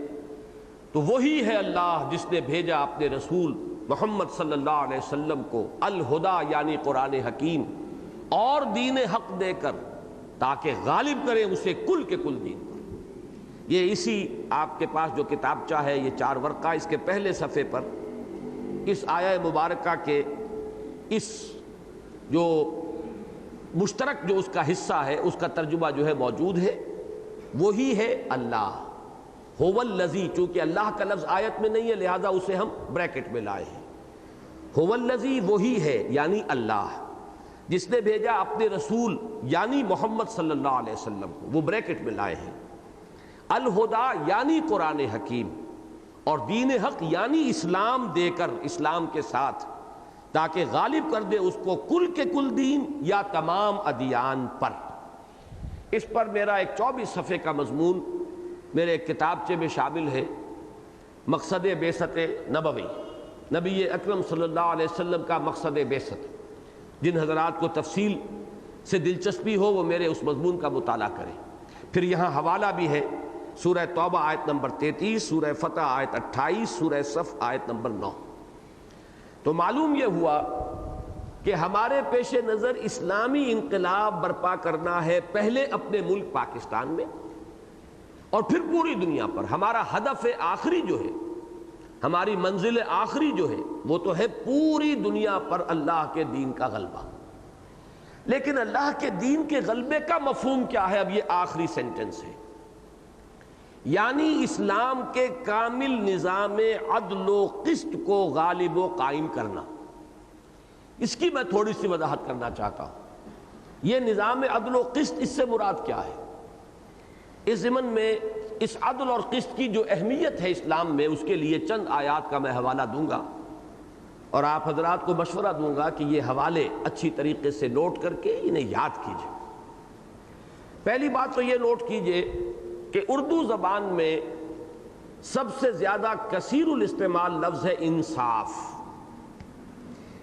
تو وہی ہے اللہ جس نے بھیجا اپنے رسول محمد صلی اللہ علیہ وسلم کو الہدا یعنی قرآن حکیم اور دین حق دے کر، تاکہ غالب کرے اسے کل کے کل دین پر۔ یہ اسی آپ کے پاس جو کتابچہ ہے، یہ 4 ورقہ، اس کے پہلے صفحے پر اس آیہ مبارکہ کے اس جو مشترک جو اس کا حصہ ہے اس کا ترجمہ جو ہے موجود ہے۔ وہی ہے اللہ، هو الذی، چونکہ اللہ کا لفظ آیت میں نہیں ہے لہذا اسے ہم بریکٹ میں لائے ہیں۔ هو الذی، وہی ہے یعنی اللہ، جس نے بھیجا اپنے رسول یعنی محمد صلی اللہ علیہ وسلم کو، وہ بریکٹ میں لائے ہیں۔ الہدا یعنی قرآن حکیم، اور دین حق یعنی اسلام دے کر، اسلام کے ساتھ، تاکہ غالب کر دے اس کو کل کے کل دین یا تمام ادیان پر۔ اس پر میرا ایک 24 صفحے کا مضمون میرے ایک کتابچے میں شامل ہے، مقصد بعثت نبوی، نبی اکرم صلی اللہ علیہ وسلم کا مقصد بعثت۔ جن حضرات کو تفصیل سے دلچسپی ہو وہ میرے اس مضمون کا مطالعہ کریں۔ پھر یہاں حوالہ بھی ہے، سورہ توبہ آیت نمبر 33، سورہ فتح آیت 28، سورہ صف آیت نمبر 9۔ تو معلوم یہ ہوا کہ ہمارے پیش نظر اسلامی انقلاب برپا کرنا ہے، پہلے اپنے ملک پاکستان میں اور پھر پوری دنیا پر۔ ہمارا ہدف آخری جو ہے، ہماری منزل آخری جو ہے، وہ تو ہے پوری دنیا پر اللہ کے دین کا غلبہ۔ لیکن اللہ کے دین کے غلبے کا مفہوم کیا ہے؟ اب یہ آخری سینٹنس ہے، یعنی اسلام کے کامل نظام عدل و قسط کو غالب و قائم کرنا۔ اس کی میں تھوڑی سی وضاحت کرنا چاہتا ہوں۔ یہ نظام عدل و قسط، اس سے مراد کیا ہے؟ اس ضمن میں اس عدل اور قسط کی جو اہمیت ہے اسلام میں، اس کے لیے چند آیات کا میں حوالہ دوں گا، اور آپ حضرات کو مشورہ دوں گا کہ یہ حوالے اچھی طریقے سے نوٹ کر کے انہیں یاد کیجیے۔ پہلی بات تو یہ نوٹ کیجیے کہ اردو زبان میں سب سے زیادہ کثیر الاستعمال لفظ ہے انصاف۔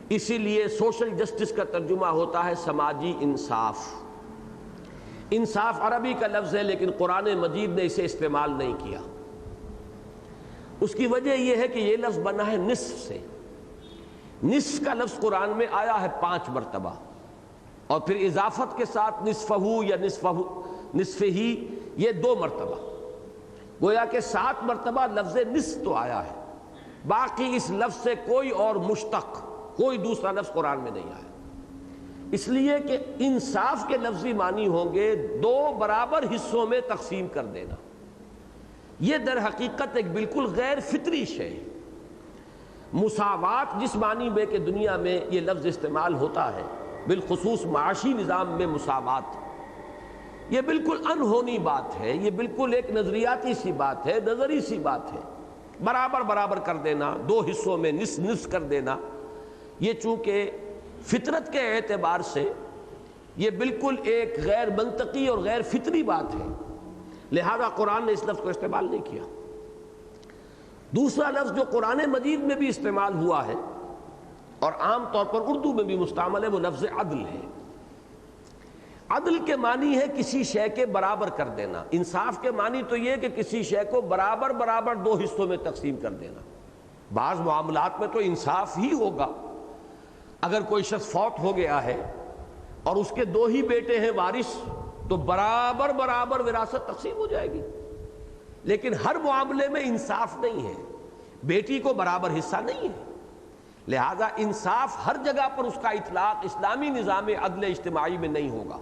اسی لیے سوشل جسٹس کا ترجمہ ہوتا ہے سماجی انصاف۔ انصاف عربی کا لفظ ہے لیکن قرآن مجید نے اسے استعمال نہیں کیا۔ اس کی وجہ یہ ہے کہ یہ لفظ بنا ہے نصف سے۔ نصف کا لفظ قرآن میں آیا ہے 5 مرتبہ، اور پھر اضافت کے ساتھ نصفہ یا نصف ہی یہ 2 مرتبہ، گویا کہ 7 مرتبہ لفظ نصف تو آیا ہے۔ باقی اس لفظ سے کوئی اور مشتق، کوئی دوسرا لفظ قرآن میں نہیں آیا، اس لیے کہ انصاف کے لفظی معنی ہوں گے 2 برابر حصوں میں تقسیم کر دینا۔ یہ در حقیقت ایک بالکل غیر فطری شے ہے۔ مساوات جس معنی میں کہ دنیا میں یہ لفظ استعمال ہوتا ہے، بالخصوص معاشی نظام میں مساوات، یہ بالکل انہونی بات ہے، یہ بالکل ایک نظریاتی سی بات ہے، نظری سی بات ہے۔ برابر برابر کر دینا، دو حصوں میں نصف نصف کر دینا، یہ چونکہ فطرت کے اعتبار سے یہ بالکل ایک غیر منطقی اور غیر فطری بات ہے، لہذا قرآن نے اس لفظ کو استعمال نہیں کیا۔ دوسرا لفظ جو قرآن مجید میں بھی استعمال ہوا ہے اور عام طور پر اردو میں بھی مستعمل ہے، وہ لفظ عدل ہے۔ عدل کے معنی ہے کسی شے کے برابر کر دینا، انصاف کے معنی تو یہ کہ کسی شے کو برابر برابر دو حصوں میں تقسیم کر دینا۔ بعض معاملات میں تو انصاف ہی ہوگا، اگر کوئی شخص فوت ہو گیا ہے اور اس کے دو ہی بیٹے ہیں وارث، تو برابر برابر وراثت تقسیم ہو جائے گی، لیکن ہر معاملے میں انصاف نہیں ہے، بیٹی کو برابر حصہ نہیں ہے، لہذا انصاف ہر جگہ پر اس کا اطلاق اسلامی نظام عدل اجتماعی میں نہیں ہوگا،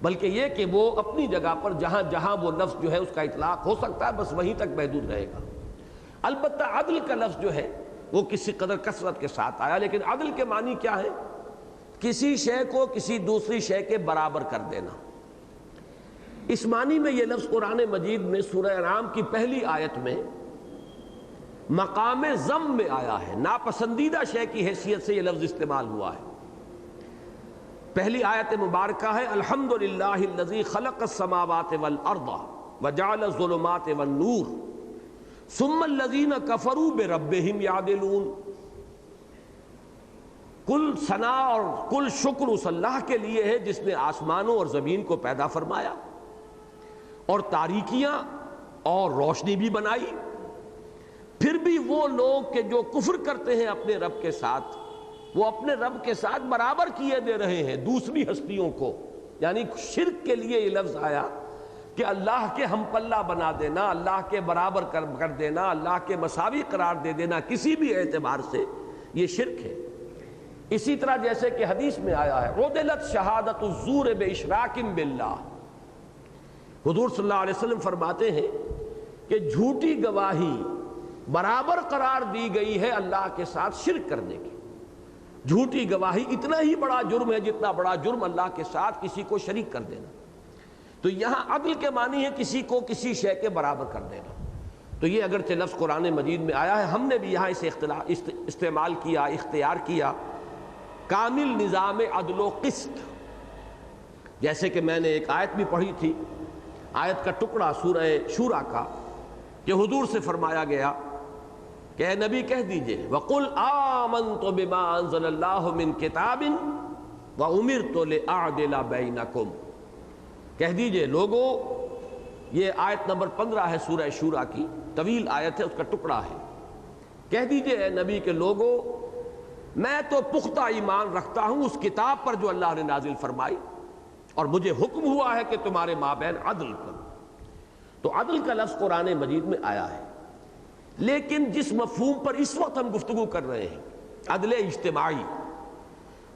بلکہ یہ کہ وہ اپنی جگہ پر جہاں جہاں وہ لفظ جو ہے اس کا اطلاق ہو سکتا ہے بس وہیں تک محدود رہے گا۔ البتہ عدل کا لفظ جو ہے وہ کسی قدر کثرت کے ساتھ آیا، لیکن عدل کے معنی کیا ہے؟ کسی شے کو کسی دوسری شے کے برابر کر دینا۔ اس معنی میں یہ لفظ قرآن مجید میں سورہ انعام کی پہلی آیت میں مقام ذم میں آیا ہے، ناپسندیدہ شے کی حیثیت سے یہ لفظ استعمال ہوا ہے۔ پہلی آیت مبارکہ ہے الحمدللہ الذی خلق السماوات والارض وجعل الظلمات والنور ثم الذین کفروا بربہم یعدلون۔ کل ثنا اور کل شکر اس اللہ کے لیے ہے جس نے آسمانوں اور زمین کو پیدا فرمایا اور تاریکیاں اور روشنی بھی بنائی، پھر بھی وہ لوگ کہ جو کفر کرتے ہیں اپنے رب کے ساتھ، وہ اپنے رب کے ساتھ برابر کیے دے رہے ہیں دوسری ہستیوں کو، یعنی شرک کے لیے یہ لفظ آیا کہ اللہ کے ہم پلہ بنا دینا، اللہ کے برابر کر دینا، اللہ کے مساوی قرار دے دینا کسی بھی اعتبار سے، یہ شرک ہے۔ اسی طرح جیسے کہ حدیث میں آیا ہے عُدِلَتْ شہادت الزور بِإِشْرَاكٍ بِاللَّهِ، حضور صلی اللہ علیہ وسلم فرماتے ہیں کہ جھوٹی گواہی برابر قرار دی گئی ہے اللہ کے ساتھ شرک کرنے کی۔ جھوٹی گواہی اتنا ہی بڑا جرم ہے جتنا بڑا جرم اللہ کے ساتھ کسی کو شریک کر دینا۔ تو یہاں عدل کے معنی ہے کسی کو کسی شے کے برابر کر دینا۔ تو یہ اگرچہ لفظ قرآن مجید میں آیا ہے، ہم نے بھی یہاں اسے استعمال کیا، اختیار کیا، کامل نظام عدل و قسط۔ جیسے کہ میں نے ایک آیت بھی پڑھی تھی، آیت کا ٹکڑا سورہ شورى کا، کہ حضور سے فرمایا گیا کہ اے نبی کہہ دیجئے وَقُلْ آمَنْتُ بِمَا أَنزَلَ اللَّهُ مِنْ كِتَابٍ وَأُمِرْتُ لِأَعْدِلَ بَيْنَكُمْ۔ کہہ دیجئے لوگو، یہ آیت نمبر 15 ہے سورہ شورى کی، طویل آیت ہے، اس کا ٹکڑا ہے۔ کہہ دیجئے اے نبی کہ لوگو، میں تو پختہ ایمان رکھتا ہوں اس کتاب پر جو اللہ نے نازل فرمائی، اور مجھے حکم ہوا ہے کہ تمہارے مابین عدل کرو۔ تو عدل کا لفظ قرآن مجید میں آیا ہے، لیکن جس مفہوم پر اس وقت ہم گفتگو کر رہے ہیں عدل اجتماعی،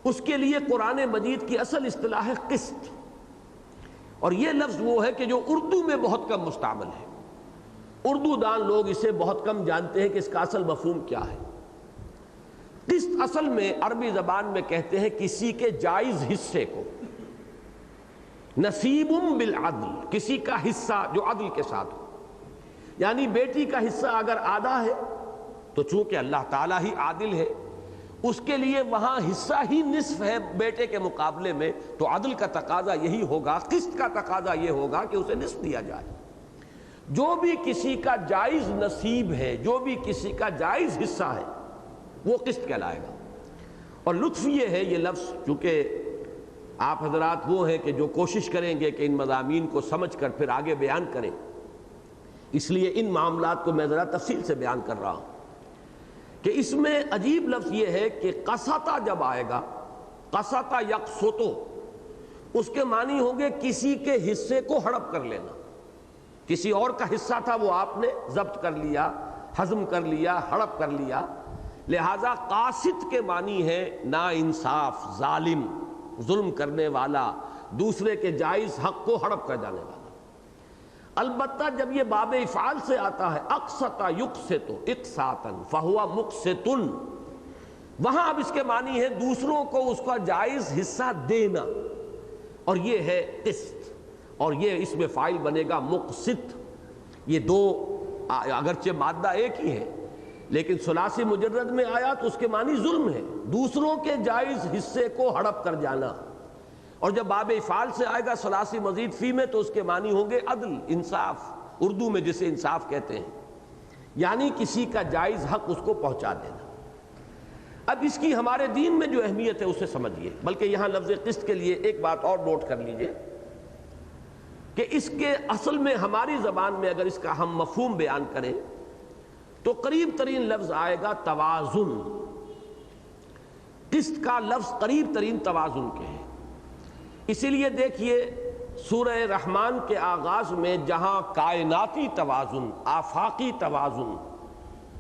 اس کے لیے قرآن مجید کی اصل اصطلاح ہے قسط، اور یہ لفظ وہ ہے کہ جو اردو میں بہت کم مستعمل ہے۔ اردو دان لوگ اسے بہت کم جانتے ہیں کہ اس کا اصل مفہوم کیا ہے۔ قسط اصل میں عربی زبان میں کہتے ہیں کسی کے جائز حصے کو، نصیب بالعدل، کسی کا حصہ جو عدل کے ساتھ ہو، یعنی بیٹی کا حصہ اگر آدھا ہے تو چونکہ اللہ تعالیٰ ہی عادل ہے، اس کے لیے وہاں حصہ ہی نصف ہے بیٹے کے مقابلے میں، تو عدل کا تقاضا یہی ہوگا، قسط کا تقاضا یہ ہوگا کہ اسے نصف دیا جائے۔ جو بھی کسی کا جائز نصیب ہے، جو بھی کسی کا جائز حصہ ہے، وہ قسط کہلائے گا۔ اور لطف یہ ہے، یہ لفظ چونکہ آپ حضرات وہ ہیں کہ جو کوشش کریں گے کہ ان مضامین کو سمجھ کر پھر آگے بیان کریں، اس لیے ان معاملات کو میں ذرا تفصیل سے بیان کر رہا ہوں کہ اس میں عجیب لفظ یہ ہے کہ قسطہ جب آئے گا، قسطہ یقسطو، اس کے معنی ہوں گے کسی کے حصے کو ہڑپ کر لینا۔ کسی اور کا حصہ تھا، وہ آپ نے ضبط کر لیا، ہضم کر لیا، ہڑپ کر لیا، لہذا قاسط کے معنی ہے نا انصاف، ظالم، ظلم کرنے والا، دوسرے کے جائز حق کو ہڑپ کر جانے والا۔ البتہ جب یہ باب افعال سے آتا ہے اقسط یقسط اقساطا فہو مقسط، وہاں اب اس کے معنی ہے دوسروں کو اس کا جائز حصہ دینا، اور یہ ہے قسط۔ اور یہ اس میں فاعل بنے گا مقسط. یہ دو اگرچہ مادہ ایک ہی ہے لیکن ثلاثی مجرد میں آیا تو اس کے معنی ظلم ہے، دوسروں کے جائز حصے کو ہڑپ کر جانا. اور جب باب افعال سے آئے گا ثلاثی مزید فی میں تو اس کے معنی ہوں گے عدل، انصاف، اردو میں جسے انصاف کہتے ہیں، یعنی کسی کا جائز حق اس کو پہنچا دینا. اب اس کی ہمارے دین میں جو اہمیت ہے اسے سمجھیے. بلکہ یہاں لفظ قسط کے لیے ایک بات اور نوٹ کر لیجئے کہ اس کے اصل میں ہماری زبان میں اگر اس کا ہم مفہوم بیان کریں تو قریب ترین لفظ آئے گا توازن. قسط کا لفظ قریب ترین توازن کے ہے. اسی لیے دیکھیے سورہ رحمان کے آغاز میں جہاں کائناتی توازن، آفاقی توازن،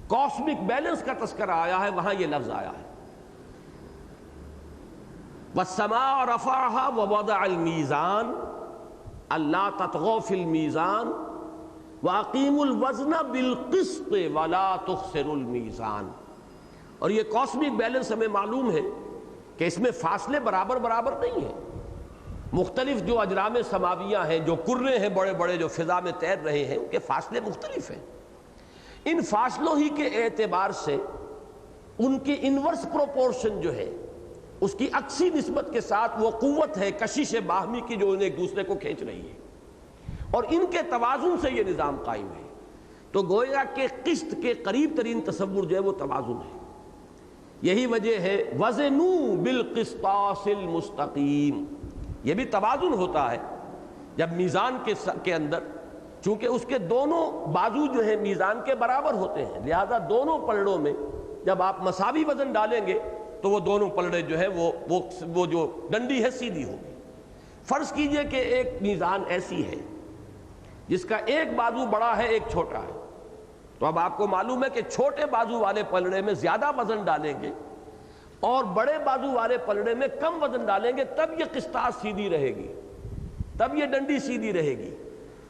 کاسمک بیلنس کا تذکرہ آیا ہے وہاں یہ لفظ آیا ہے وَالسَّمَاءَ رَفَعَهَا وَوَضَعَ الْمِيزَانَ اللہ تطغوا فی المیزان وَأَقِیمُوا الْوَزْنَ بِالْقِسْطِ وَلَا تُخْسِرُوا الْمِيزَانَ. اور یہ کاسمک بیلنس ہمیں معلوم ہے کہ اس میں فاصلے برابر برابر نہیں ہیں. مختلف جو اجرام سماویہ ہیں، جو کرے ہیں بڑے بڑے جو فضا میں تیر رہے ہیں، ان کے فاصلے مختلف ہیں. ان فاصلوں ہی کے اعتبار سے ان کی انورس پروپورشن جو ہے اس کی عکسی نسبت کے ساتھ وہ قوت ہے کشش باہمی کی جو انہیں ایک دوسرے کو کھینچ رہی ہے، اور ان کے توازن سے یہ نظام قائم ہے. تو گویا کہ قسط کے قریب ترین تصور جو ہے وہ توازن ہے. یہی وجہ ہے وزنوا بالقسطاس المستقیم. یہ بھی توازن ہوتا ہے جب میزان کے اندر، چونکہ اس کے دونوں بازو جو ہیں میزان کے برابر ہوتے ہیں، لہذا دونوں پلڑوں میں جب آپ مساوی وزن ڈالیں گے تو وہ دونوں پلڑے جو ہے وہ جو ڈنڈی ہے سیدھی ہوگی. فرض کیجئے کہ ایک میزان ایسی ہے جس کا ایک بازو بڑا ہے ایک چھوٹا ہے، تو اب آپ کو معلوم ہے کہ چھوٹے بازو والے پلڑے میں زیادہ وزن ڈالیں گے اور بڑے بازو والے پلڑے میں کم وزن ڈالیں گے، تب یہ قسطاس سیدھی رہے گی، تب یہ ڈنڈی سیدھی رہے گی.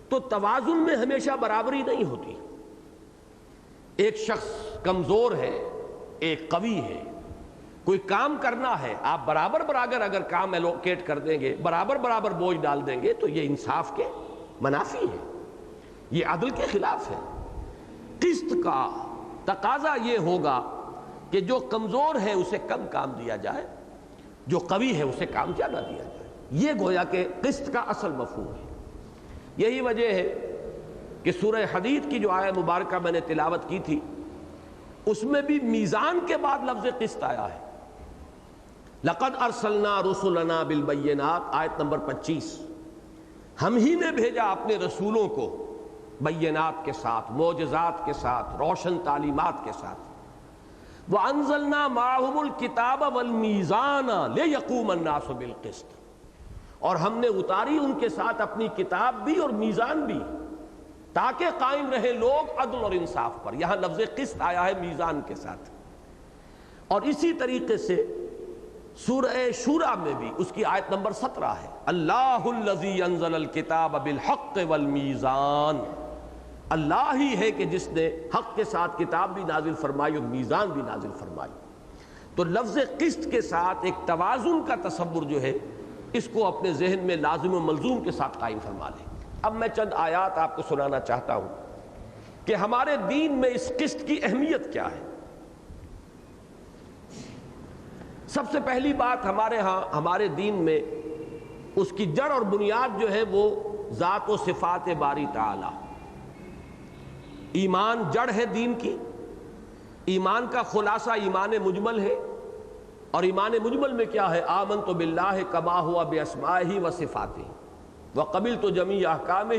تو توازن میں ہمیشہ برابری نہیں ہوتی. ایک شخص کمزور ہے، ایک قوی ہے، کوئی کام کرنا ہے، آپ برابر برابر اگر کام ایلوکیٹ کر دیں گے، برابر برابر بوجھ ڈال دیں گے تو یہ انصاف کے منافی ہے، یہ عدل کے خلاف ہے. قسط کا تقاضا یہ ہوگا کہ جو کمزور ہے اسے کم کام دیا جائے، جو قوی ہے اسے کام زیادہ دیا جائے. یہ گویا کہ قسط کا اصل مفہوم ہے. یہی وجہ ہے کہ سورہ حدید کی جو آیہ مبارکہ میں نے تلاوت کی تھی اس میں بھی میزان کے بعد لفظ قسط آیا ہے. لقد ارسلنا رسلنا بالبینات، آیت نمبر 25. ہم ہی نے بھیجا اپنے رسولوں کو بینات کے ساتھ، معجزات کے ساتھ، روشن تعلیمات کے ساتھ. وَأَنزَلْنَا مَعَهُمُ الْكِتَابَ وَالْمِيزَانَ لِيَقُومَ النَّاسُ بِالْقِسْطِ. اور ہم نے اتاری ان کے ساتھ اپنی کتاب بھی اور میزان بھی تاکہ قائم رہے لوگ عدل اور انصاف پر. یہاں لفظ قسط آیا ہے میزان کے ساتھ. اور اسی طریقے سے سورہ شورى میں بھی اس کی آیت نمبر 17 ہے اللہ الذی انزل الکتاب بالحق والمیزان. اللہ ہی ہے کہ جس نے حق کے ساتھ کتاب بھی نازل فرمائی اور میزان بھی نازل فرمائی. تو لفظ قسط کے ساتھ ایک توازن کا تصور جو ہے اس کو اپنے ذہن میں لازم و ملزوم کے ساتھ قائم فرما لیں. اب میں چند آیات آپ کو سنانا چاہتا ہوں کہ ہمارے دین میں اس قسط کی اہمیت کیا ہے. سب سے پہلی بات ہمارے ہاں ہمارے دین میں اس کی جڑ اور بنیاد جو ہے وہ ذات و صفات باری تعالی. ایمان جڑ ہے دین کی. ایمان کا خلاصہ ایمان مجمل ہے. اور ایمان مجمل میں کیا ہے؟ آمنت باللہ کما ہوا باسمائہ و صفاتہ وقبلت جمیع احکامہ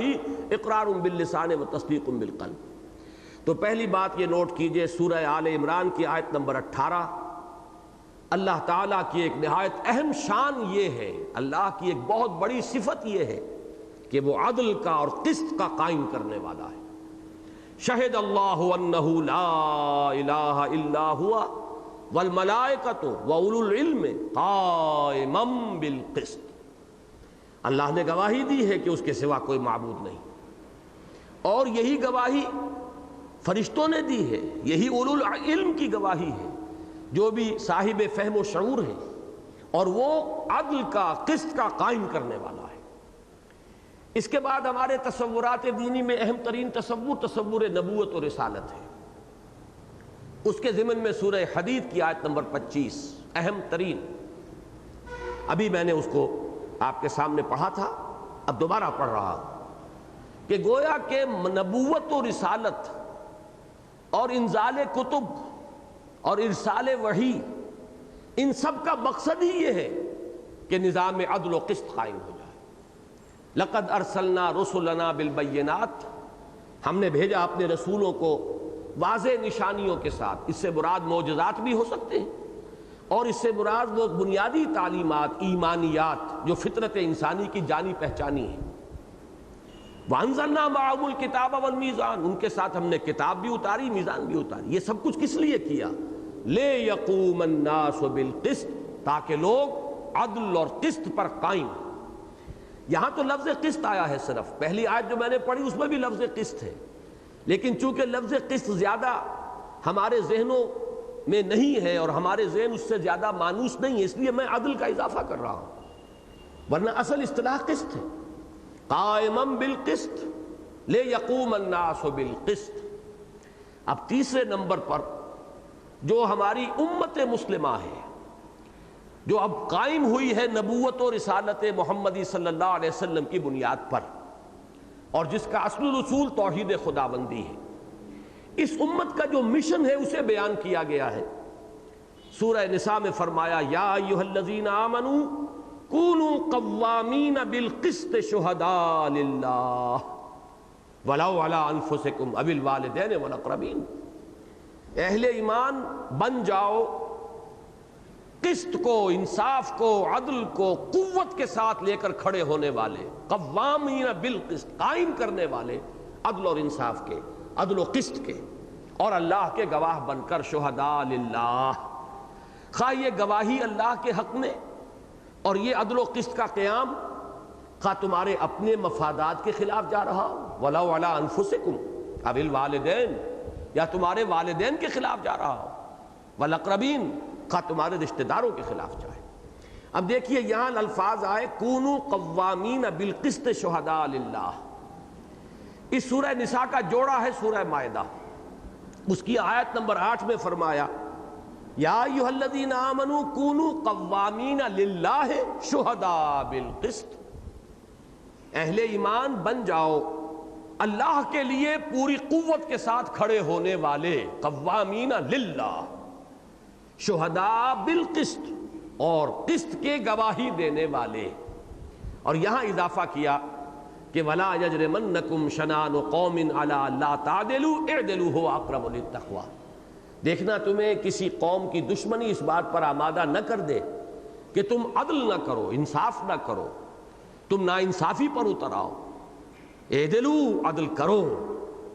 اقرار باللسان و تصدیق بالقلب. تو پہلی بات یہ نوٹ کیجئے سورہ آل عمران کی آیت نمبر 18. اللہ تعالیٰ کی ایک نہایت اہم شان یہ ہے، اللہ کی ایک بہت بڑی صفت یہ ہے کہ وہ عدل کا اور قسط کا قائم کرنے والا ہے. شہد اللہ انہ لا الہ الا ہوا والملائکۃ واولو العلم قائما بالقسط. اللہ نے گواہی دی ہے کہ اس کے سوا کوئی معبود نہیں، اور یہی گواہی فرشتوں نے دی ہے، یہی اولو العلم کی گواہی ہے جو بھی صاحب فہم و شعور ہے، اور وہ عدل کا قسط کا قائم کرنے والا ہے. اس کے بعد ہمارے تصورات دینی میں اہم ترین تصور نبوت اور رسالت ہے. اس کے ضمن میں سورہ حدید کی آیت نمبر 25 اہم ترین. ابھی میں نے اس کو آپ کے سامنے پڑھا تھا، اب دوبارہ پڑھ رہا ہوں کہ گویا کہ نبوت و رسالت اور انزال کتب اور ارسال وحی، ان سب کا مقصد ہی یہ ہے کہ نظام عدل و قسط قائم ہو جائے. لقد ارسلنا رسلنا بالبینات، ہم نے بھیجا اپنے رسولوں کو واضح نشانیوں کے ساتھ. اس سے مراد معجزات بھی ہو سکتے ہیں، اور اس سے مراد وہ بنیادی تعلیمات ایمانیات جو فطرت انسانی کی جانی پہچانی ہیں. وَأَنزَلْنَا مَعَهُمُ الْكِتَابَ وَالْمِيزَانَ، ان کے ساتھ ہم نے کتاب بھی اتاری، میزان بھی اتاری. یہ سب کچھ کس لیے کیا؟ لِيَقُومَ النَّاسُ بِالْقِسْطِ، تاکہ لوگ عدل اور قسط پر قائم. یہاں تو لفظ قسط آیا ہے صرف، پہلی آیت جو میں نے پڑھی اس میں بھی لفظ قسط ہے، لیکن چونکہ لفظ قسط زیادہ ہمارے ذہنوں میں نہیں ہے اور ہمارے ذہن اس سے زیادہ مانوس نہیں ہے، اس لیے میں عدل کا اضافہ کر رہا ہوں، ورنہ اصل اصطلاح قسط ہے. قائما بالقسط لیقوم الناس بالقسط. اب تیسرے نمبر پر جو ہماری امت مسلمہ ہے، جو اب قائم ہوئی ہے نبوت و رسالت محمدی صلی اللہ علیہ وسلم کی بنیاد پر، اور جس کا اصل اصول توحید خداوندی ہے، اس امت کا جو مشن ہے اسے بیان کیا گیا ہے. سورہ نساء میں فرمایا یا ایھا الذین آمنوا کونوا قوامین بالقسط شہداء للہ ولو علی انفسکم او الوالدین والاقربین. اہل ایمان بن جاؤ قسط کو، انصاف کو، عدل کو قوت کے ساتھ لے کر کھڑے ہونے والے، قوامین بالقسط، قائم کرنے والے عدل اور انصاف کے، عدل و قسط کے، اور اللہ کے گواہ بن کر شہداء للہ. خواہ یہ گواہی اللہ کے حق میں اور یہ عدل و قسط کا قیام خواہ تمہارے اپنے مفادات کے خلاف جا رہا ہو، ولو علی انفسکم او الوالدین، یا تمہارے والدین کے خلاف جا رہا ہو، والاقربین، خواہ تمہارے رشتہ داروں کے خلاف جائے. اب دیکھیے یہاں الفاظ آئے کونوا قوامین بالقسط شہداء للہ. اس سورہ نساء کا جوڑا ہے سورہ مائدہ، اس کی آیت نمبر 8 میں فرمایا یا ایھا الذین آمنوا کونوا قوامین للہ شہداء بالقسط. اہل ایمان بن جاؤ اللہ کے لیے پوری قوت کے ساتھ کھڑے ہونے والے، قوامین للہ، شہداء بالقسط، اور قسط کے گواہی دینے والے. اور یہاں اضافہ کیا کہ وَلَا يَجْرِمَنَّكُمْ شَنَآنُ قَوْمٍ عَلَىٰ أَلَّا تَعْدِلُوا اعْدِلُوا هُوَ أَقْرَبُ لِلتَّقْوَىٰ. دیکھنا تمہیں کسی قوم کی دشمنی اس بات پر آمادہ نہ کر دے کہ تم عدل نہ کرو، انصاف نہ کرو، تم ناانصافی پر اتر آؤ. اعدلوا، عدل کرو،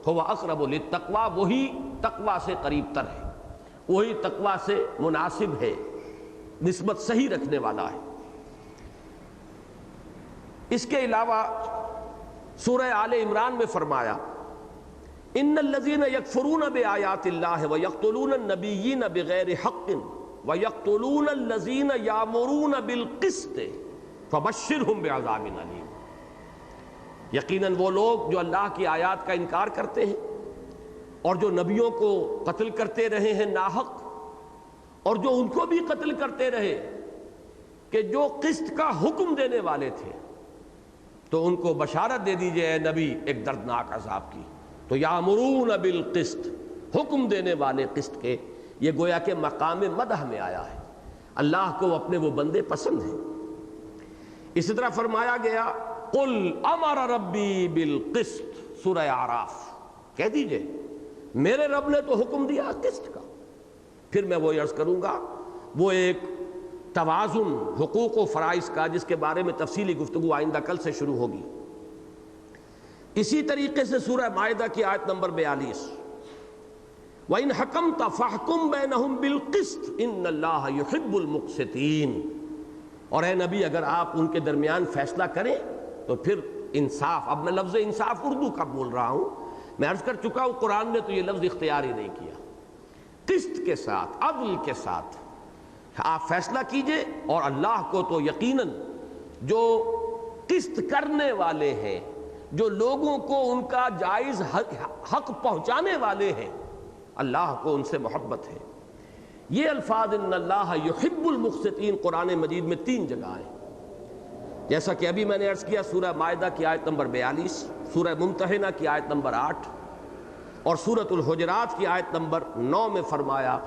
هُوَ أَقْرَبُ لِلتَّقْوَىٰ، وہی تقویٰ سے قریب تر ہے، وہی تقویٰ سے مناسب ہے، نسبت صحیح رکھنے والا ہے. اس کے علاوہ سورہ آل عمران میں فرمایا ان الذین یکفرون بآیات اللہ ویقتلون النبیین بغیر حق ویقتلون الذین یامرون بالقسط فبشرہم بعذاب علیم. یقیناً وہ لوگ جو اللہ کی آیات کا انکار کرتے ہیں اور جو نبیوں کو قتل کرتے رہے ہیں ناحق، اور جو ان کو بھی قتل کرتے رہے کہ جو قسط کا حکم دینے والے تھے، تو ان کو بشارت دے دیجئے اے نبی ایک دردناک عذاب کی. تو یامرون بالقسط، حکم دینے والے قسط کے، یہ گویا کہ مقام مدح میں آیا ہے. اللہ کو اپنے وہ بندے پسند ہیں. اسی طرح فرمایا گیا قل امر ربی بالقسط، سورہ اعراف، کہہ دیجئے میرے رب نے تو حکم دیا قسط کا. پھر میں وہ عرض کروں گا وہ ایک توازن حقوق و فرائض کا، جس کے بارے میں تفصیلی گفتگو آئندہ کل سے شروع ہوگی. اسی طریقے سے سورہ مائدہ کی آیت نمبر 42 وَإِنْ حَكَمْتَ فَاحْكُمْ بَيْنَهُمْ بِالْقِسْطِ إِنَّ اللَّهَ يُحِبُّ الْمُقْسِطِينَ. اور اے نبی اگر آپ ان کے درمیان فیصلہ کریں تو پھر انصاف. اب میں لفظ انصاف اردو کا بول رہا ہوں، میں عرض کر چکا ہوں قرآن نے تو یہ لفظ اختیار ہی نہیں کیا. قسط کے ساتھ، عدل کے ساتھ آپ فیصلہ کیجئے. اور اللہ کو تو یقیناً جو قسط کرنے والے ہیں، جو لوگوں کو ان کا جائز حق پہنچانے والے ہیں، اللہ کو ان سے محبت ہے۔ یہ الفاظ ان اللہ یحب المقسطین قرآن مجید میں 3 جگہ ہیں، جیسا کہ ابھی میں نے عرض کیا سورہ مائدہ کی آیت نمبر 42، سورہ ممتحنہ کی آیت نمبر 8 اور سورۃ الحجرات کی آیت نمبر 9 میں فرمایا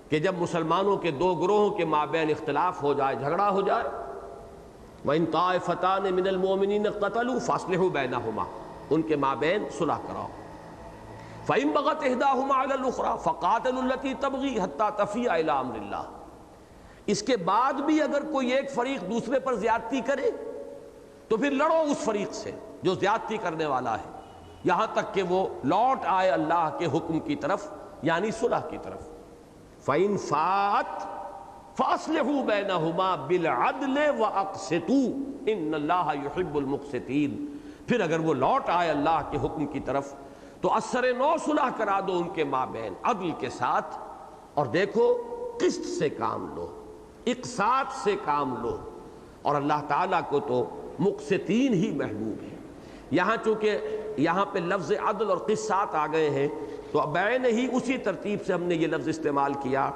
کہ جب مسلمانوں کے 2 گروہوں کے مابین اختلاف ہو جائے، جھگڑا ہو جائے، وَإِن طَائِفَتَانِ مِنَ الْمُؤْمِنِينَ اقْتَتَلُوا فَأَصْلِحُوا بَيْنَهُمَا، ان کے مابین صلح کراؤ۔ فَإِن بَغَتْ إِحْدَاهُمَا عَلَى الْأُخْرَى فَقَاتِلُوا الَّتِي تَبْغِي حَتَّى تَفِيءَ إِلَىٰ أَمْرِ اللَّهِ، اس کے بعد بھی اگر کوئی ایک فریق دوسرے پر زیادتی کرے تو پھر لڑو اس فریق سے جو زیادتی کرنے والا ہے، یہاں تک کہ وہ لوٹ آئے اللہ کے حکم کی طرف، یعنی صلح کی طرف۔ فَإِن فَاءَتْ فَأَصْلِحُوا بَيْنَهُمَا بِالْعَدْلِ وَأَقْسِطُوا إِنَّ اللَّهَ يُحِبُّ الْمُقْسِطِينَ، پھر اگر وہ لوٹ آئے اللہ کے حکم کی طرف تو اثر نو صلح کرا دو ان کے مابین عدل کے ساتھ، اور دیکھو قسط سے کام لو، اقساط سے کام لو، اور اللہ تعالیٰ کو تو مقسطین ہی محبوب ہے۔ یہاں چونکہ یہاں پہ لفظ عدل اور قسط آ گئے ہیں تو بعین ہی اسی ترتیب سے ہم نے یہ لفظ استعمال کیا،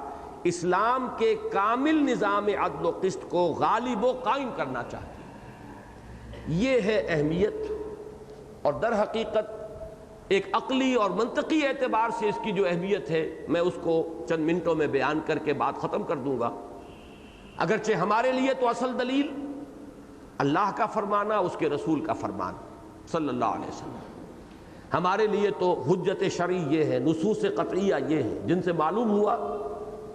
اسلام کے کامل نظام عدل و قسط کو غالب و قائم کرنا چاہتے ہیں۔ یہ ہے اہمیت، اور در حقیقت ایک عقلی اور منطقی اعتبار سے اس کی جو اہمیت ہے میں اس کو چند منٹوں میں بیان کر کے بات ختم کر دوں گا۔ اگرچہ ہمارے لیے تو اصل دلیل اللہ کا فرمانا، اس کے رسول کا فرمان صلی اللہ علیہ وسلم، ہمارے لیے تو حجت شرعی یہ ہے، نصوص قطعیہ یہ ہے جن سے معلوم ہوا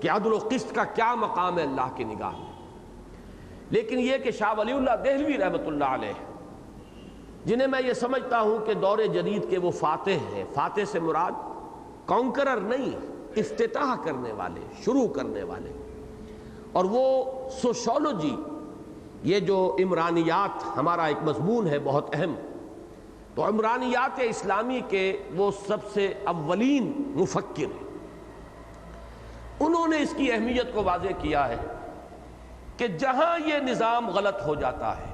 کہ عدل و قسط کا کیا مقام ہے اللہ کی نگاہ میں۔ لیکن یہ کہ شاہ ولی اللہ دہلوی رحمۃ اللہ علیہ، جنہیں میں یہ سمجھتا ہوں کہ دور جدید کے وہ فاتح ہیں، فاتح سے مراد کانکرر نہیں، افتتاح کرنے والے، شروع کرنے والے، اور وہ سوشولوجی، یہ جو عمرانیات ہمارا ایک مضمون ہے بہت اہم، تو عمرانیات اسلامی کے وہ سب سے اولین مفکر ہیں۔ انہوں نے اس کی اہمیت کو واضح کیا ہے کہ جہاں یہ نظام غلط ہو جاتا ہے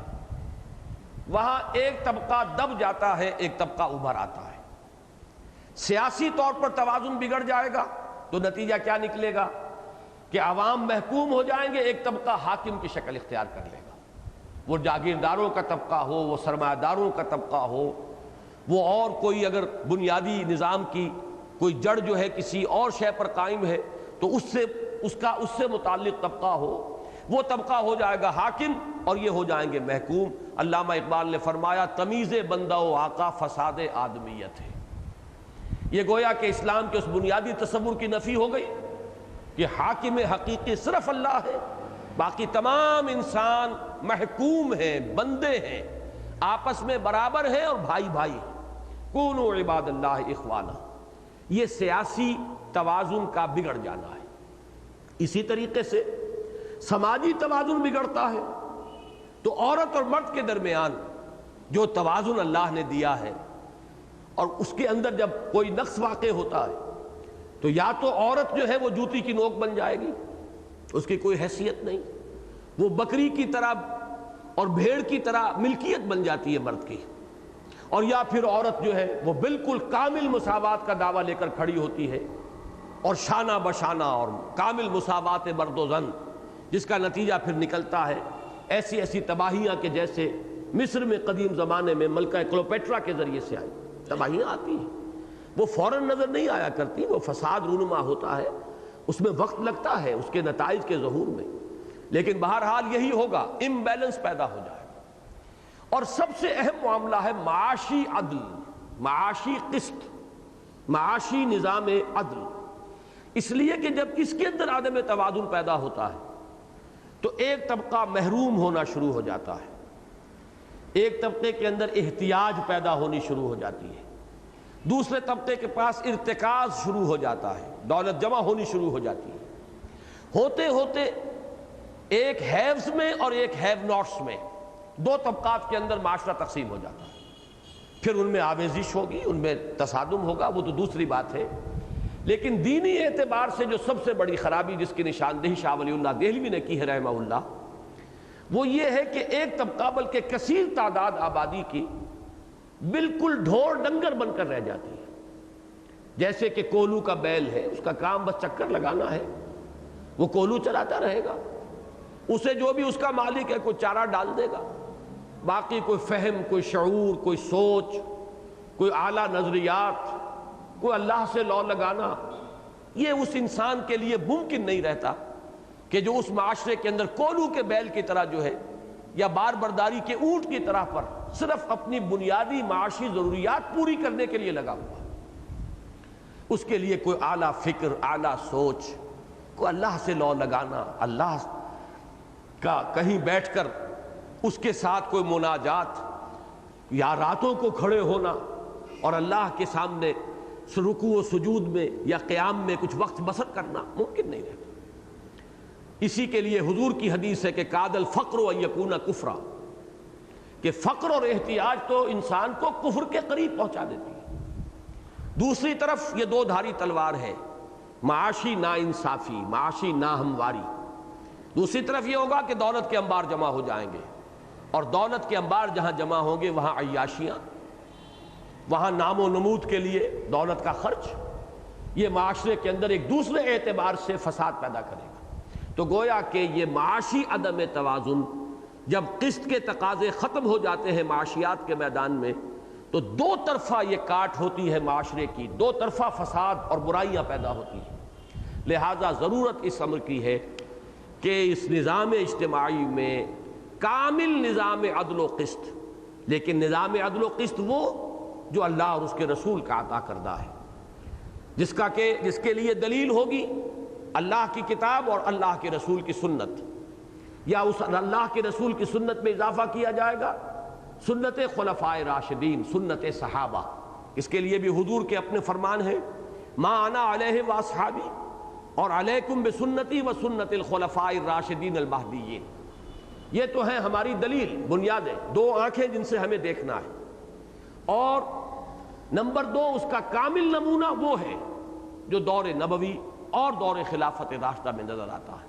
وہاں ایک طبقہ دب جاتا ہے، ایک طبقہ ابھر آتا ہے۔ سیاسی طور پر توازن بگڑ جائے گا تو نتیجہ کیا نکلے گا کہ عوام محکوم ہو جائیں گے، ایک طبقہ حاکم کی شکل اختیار کر لے گا، وہ جاگیرداروں کا طبقہ ہو، وہ سرمایہ داروں کا طبقہ ہو، وہ اور کوئی اگر بنیادی نظام کی کوئی جڑ جو ہے کسی اور شے پر قائم ہے تو اس سے متعلق طبقہ ہو، وہ طبقہ ہو جائے گا حاکم اور یہ ہو جائیں گے محکوم۔ علامہ اقبال نے فرمایا تمیز بندہ و آقا فساد آدمیت ہے۔ یہ گویا کہ اسلام کے اس بنیادی تصور کی نفی ہو گئی کہ حاکم حقیقی صرف اللہ ہے، باقی تمام انسان محکوم ہیں، بندے ہیں، آپس میں برابر ہیں اور بھائی بھائی ہیں۔ کونوا عباد اللہ اخوانا، یہ سیاسی توازن کا بگڑ جانا ہے۔ اسی طریقے سے سماجی توازن بگڑتا ہے تو عورت اور مرد کے درمیان جو توازن اللہ نے دیا ہے، اور اس کے اندر جب کوئی نقص واقع ہوتا ہے تو یا تو عورت جو ہے وہ جوتی کی نوک بن جائے گی، اس کی کوئی حیثیت نہیں، وہ بکری کی طرح اور بھیڑ کی طرح ملکیت بن جاتی ہے مرد کی، اور یا پھر عورت جو ہے وہ بالکل کامل مساوات کا دعویٰ لے کر کھڑی ہوتی ہے اور شانہ بشانہ اور کامل مساوات مرد و زن، جس کا نتیجہ پھر نکلتا ہے ایسی ایسی تباہیاں کہ جیسے مصر میں قدیم زمانے میں ملکہ کلوپیٹرا کے ذریعے سے آئی تباہیاں آتی ہیں، وہ فوراً نظر نہیں آیا کرتی، وہ فساد رونما ہوتا ہے، اس میں وقت لگتا ہے اس کے نتائج کے ظہور میں، لیکن بہرحال یہی ہوگا، امبیلنس پیدا ہو جائے گا۔ اور سب سے اہم معاملہ ہے معاشی عدل، معاشی قسط، معاشی نظام عدل، اس لیے کہ جب اس کے اندر عدم توازن پیدا ہوتا ہے تو ایک طبقہ محروم ہونا شروع ہو جاتا ہے، ایک طبقے کے اندر احتیاج پیدا ہونی شروع ہو جاتی ہے، دوسرے طبقے کے پاس ارتکاز شروع ہو جاتا ہے، دولت جمع ہونی شروع ہو جاتی ہے، ہوتے ہوتے ایک ہیوز میں اور ایک ہیو ناٹس میں، دو طبقات کے اندر معاشرہ تقسیم ہو جاتا ہے، پھر ان میں آمیزش ہوگی، ان میں تصادم ہوگا، وہ تو دوسری بات ہے، لیکن دینی اعتبار سے جو سب سے بڑی خرابی جس کی نشاندہی شاہ ولی اللہ دہلوی نے کی ہے رحمہ اللہ، وہ یہ ہے کہ ایک طبقہ بلکہ کثیر تعداد آبادی کی بالکل ڈھور ڈنگر بن کر رہ جاتی ہے. جیسے کہ کولو کا بیل ہے، اس کا کام بس چکر لگانا ہے، وہ کولو چلاتا رہے گا، اسے جو بھی اس کا مالک ہے کوئی چارہ ڈال دے گا، باقی کوئی فہم، کوئی شعور، کوئی سوچ، کوئی اعلیٰ نظریات، کوئی اللہ سے لو لگانا، یہ اس انسان کے لیے ممکن نہیں رہتا کہ جو اس معاشرے کے اندر کولو کے بیل کی طرح جو ہے یا بار برداری کے اونٹ کی طرح پر صرف اپنی بنیادی معاشی ضروریات پوری کرنے کے لیے لگا ہوا. اس کے لیے کوئی اعلیٰ فکر، اعلیٰ سوچ، کوئی اللہ سے لو لگانا، اللہ کا کہیں بیٹھ کر اس کے ساتھ کوئی مناجات یا راتوں کو کھڑے ہونا اور اللہ کے سامنے رکوع و سجود میں یا قیام میں کچھ وقت بسر کرنا ممکن نہیں رہتا. اسی کے لیے حضور کی حدیث ہے کہ کاد الفقر ان یکون کفرا، کہ فقر اور احتیاج تو انسان کو کفر کے قریب پہنچا دیتی ہے. دوسری طرف یہ دو دھاری تلوار ہے، معاشی ناانصافی، معاشی ناہمواری. دوسری طرف یہ ہوگا کہ دولت کے انبار جمع ہو جائیں گے، اور دولت کے انبار جہاں جمع ہوں گے وہاں عیاشیاں، وہاں نام و نمود کے لیے دولت کا خرچ، یہ معاشرے کے اندر ایک دوسرے اعتبار سے فساد پیدا کرے گا. تو گویا کہ یہ معاشی عدم توازن، جب قسط کے تقاضے ختم ہو جاتے ہیں معاشیات کے میدان میں، تو دو طرفہ یہ کاٹ ہوتی ہے معاشرے کی، دو طرفہ فساد اور برائیاں پیدا ہوتی ہیں. لہذا ضرورت اس امر کی ہے کہ اس نظام اجتماعی میں کامل نظام عدل و قسط، لیکن نظام عدل و قسط وہ جو اللہ اور اس کے رسول کا عطا کردہ ہے، جس کے لیے دلیل ہوگی اللہ کی کتاب اور اللہ کے رسول کی سنت، یا اس اللہ کے رسول کی سنت میں اضافہ کیا جائے گا سنت خلفائے راشدین، سنت صحابہ. اس کے لیے بھی حضور کے اپنے فرمان ہیں، ما انا علیہ واصحابی، اور علیکم بسنتی و سنت الخلفاء الراشدین المہدیین. یہ تو ہیں ہماری دلیل، بنیادیں، دو آنکھیں جن سے ہمیں دیکھنا ہے. اور نمبر دو، اس کا کامل نمونہ وہ ہے جو دور نبوی اور دور خلافت راشدہ میں نظر آتا ہے.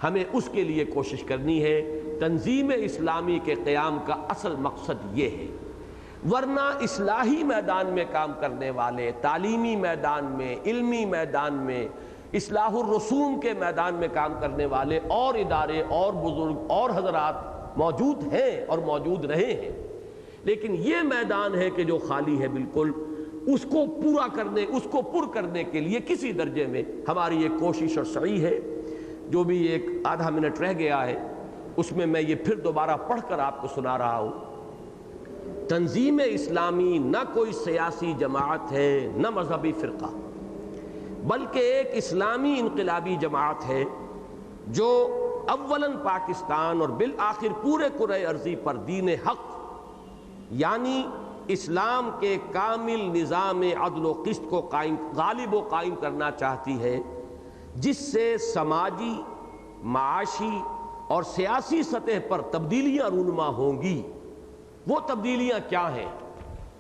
ہمیں اس کے لیے کوشش کرنی ہے. تنظیم اسلامی کے قیام کا اصل مقصد یہ ہے، ورنہ اصلاحی میدان میں کام کرنے والے، تعلیمی میدان میں، علمی میدان میں، اصلاح الرسوم کے میدان میں کام کرنے والے اور ادارے اور بزرگ اور حضرات موجود ہیں اور موجود رہے ہیں، لیکن یہ میدان ہے کہ جو خالی ہے بالکل. اس کو پورا کرنے، اس کو پر کرنے کے لیے کسی درجے میں ہماری یہ کوشش اور سعی ہے. جو بھی ایک آدھا منٹ رہ گیا ہے اس میں یہ پھر دوبارہ پڑھ کر آپ کو سنا رہا ہوں. تنظیم اسلامی نہ کوئی سیاسی جماعت ہے، نہ مذہبی فرقہ، بلکہ ایک اسلامی انقلابی جماعت ہے جو اولاً پاکستان اور بالآخر پورے کرۂ ارضی پر دین حق یعنی اسلام کے کامل نظام عدل و قسط کو غالب و قائم کرنا چاہتی ہے، جس سے سماجی، معاشی اور سیاسی سطح پر تبدیلیاں رونما ہوں گی. وہ تبدیلیاں کیا ہیں؟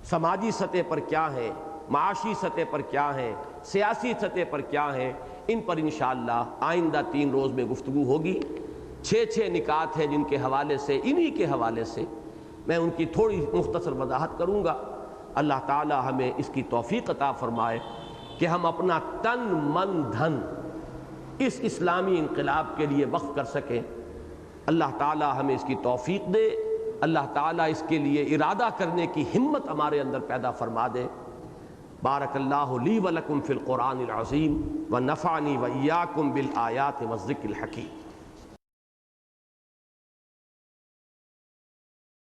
سماجی سطح پر کیا ہیں، معاشی سطح پر کیا ہیں، سیاسی سطح پر کیا ہیں، ان پر انشاءاللہ آئندہ 3 روز میں گفتگو ہوگی. 6 نکات ہیں جن کے حوالے سے، انہی کے حوالے سے میں ان کی تھوڑی مختصر وضاحت کروں گا. اللہ تعالی ہمیں اس کی توفیق عطا فرمائے کہ ہم اپنا تن من دھن اس اسلامی انقلاب کے لیے وقف کر سکیں. اللہ تعالی ہمیں اس کی توفیق دے. اللہ تعالی اس کے لیے ارادہ کرنے کی ہمت ہمارے اندر پیدا فرما دے. بارک اللہ لی ولکم فی القرآن العظیم ونفعنی وإیاکم بالآیات والذکر الحکیم.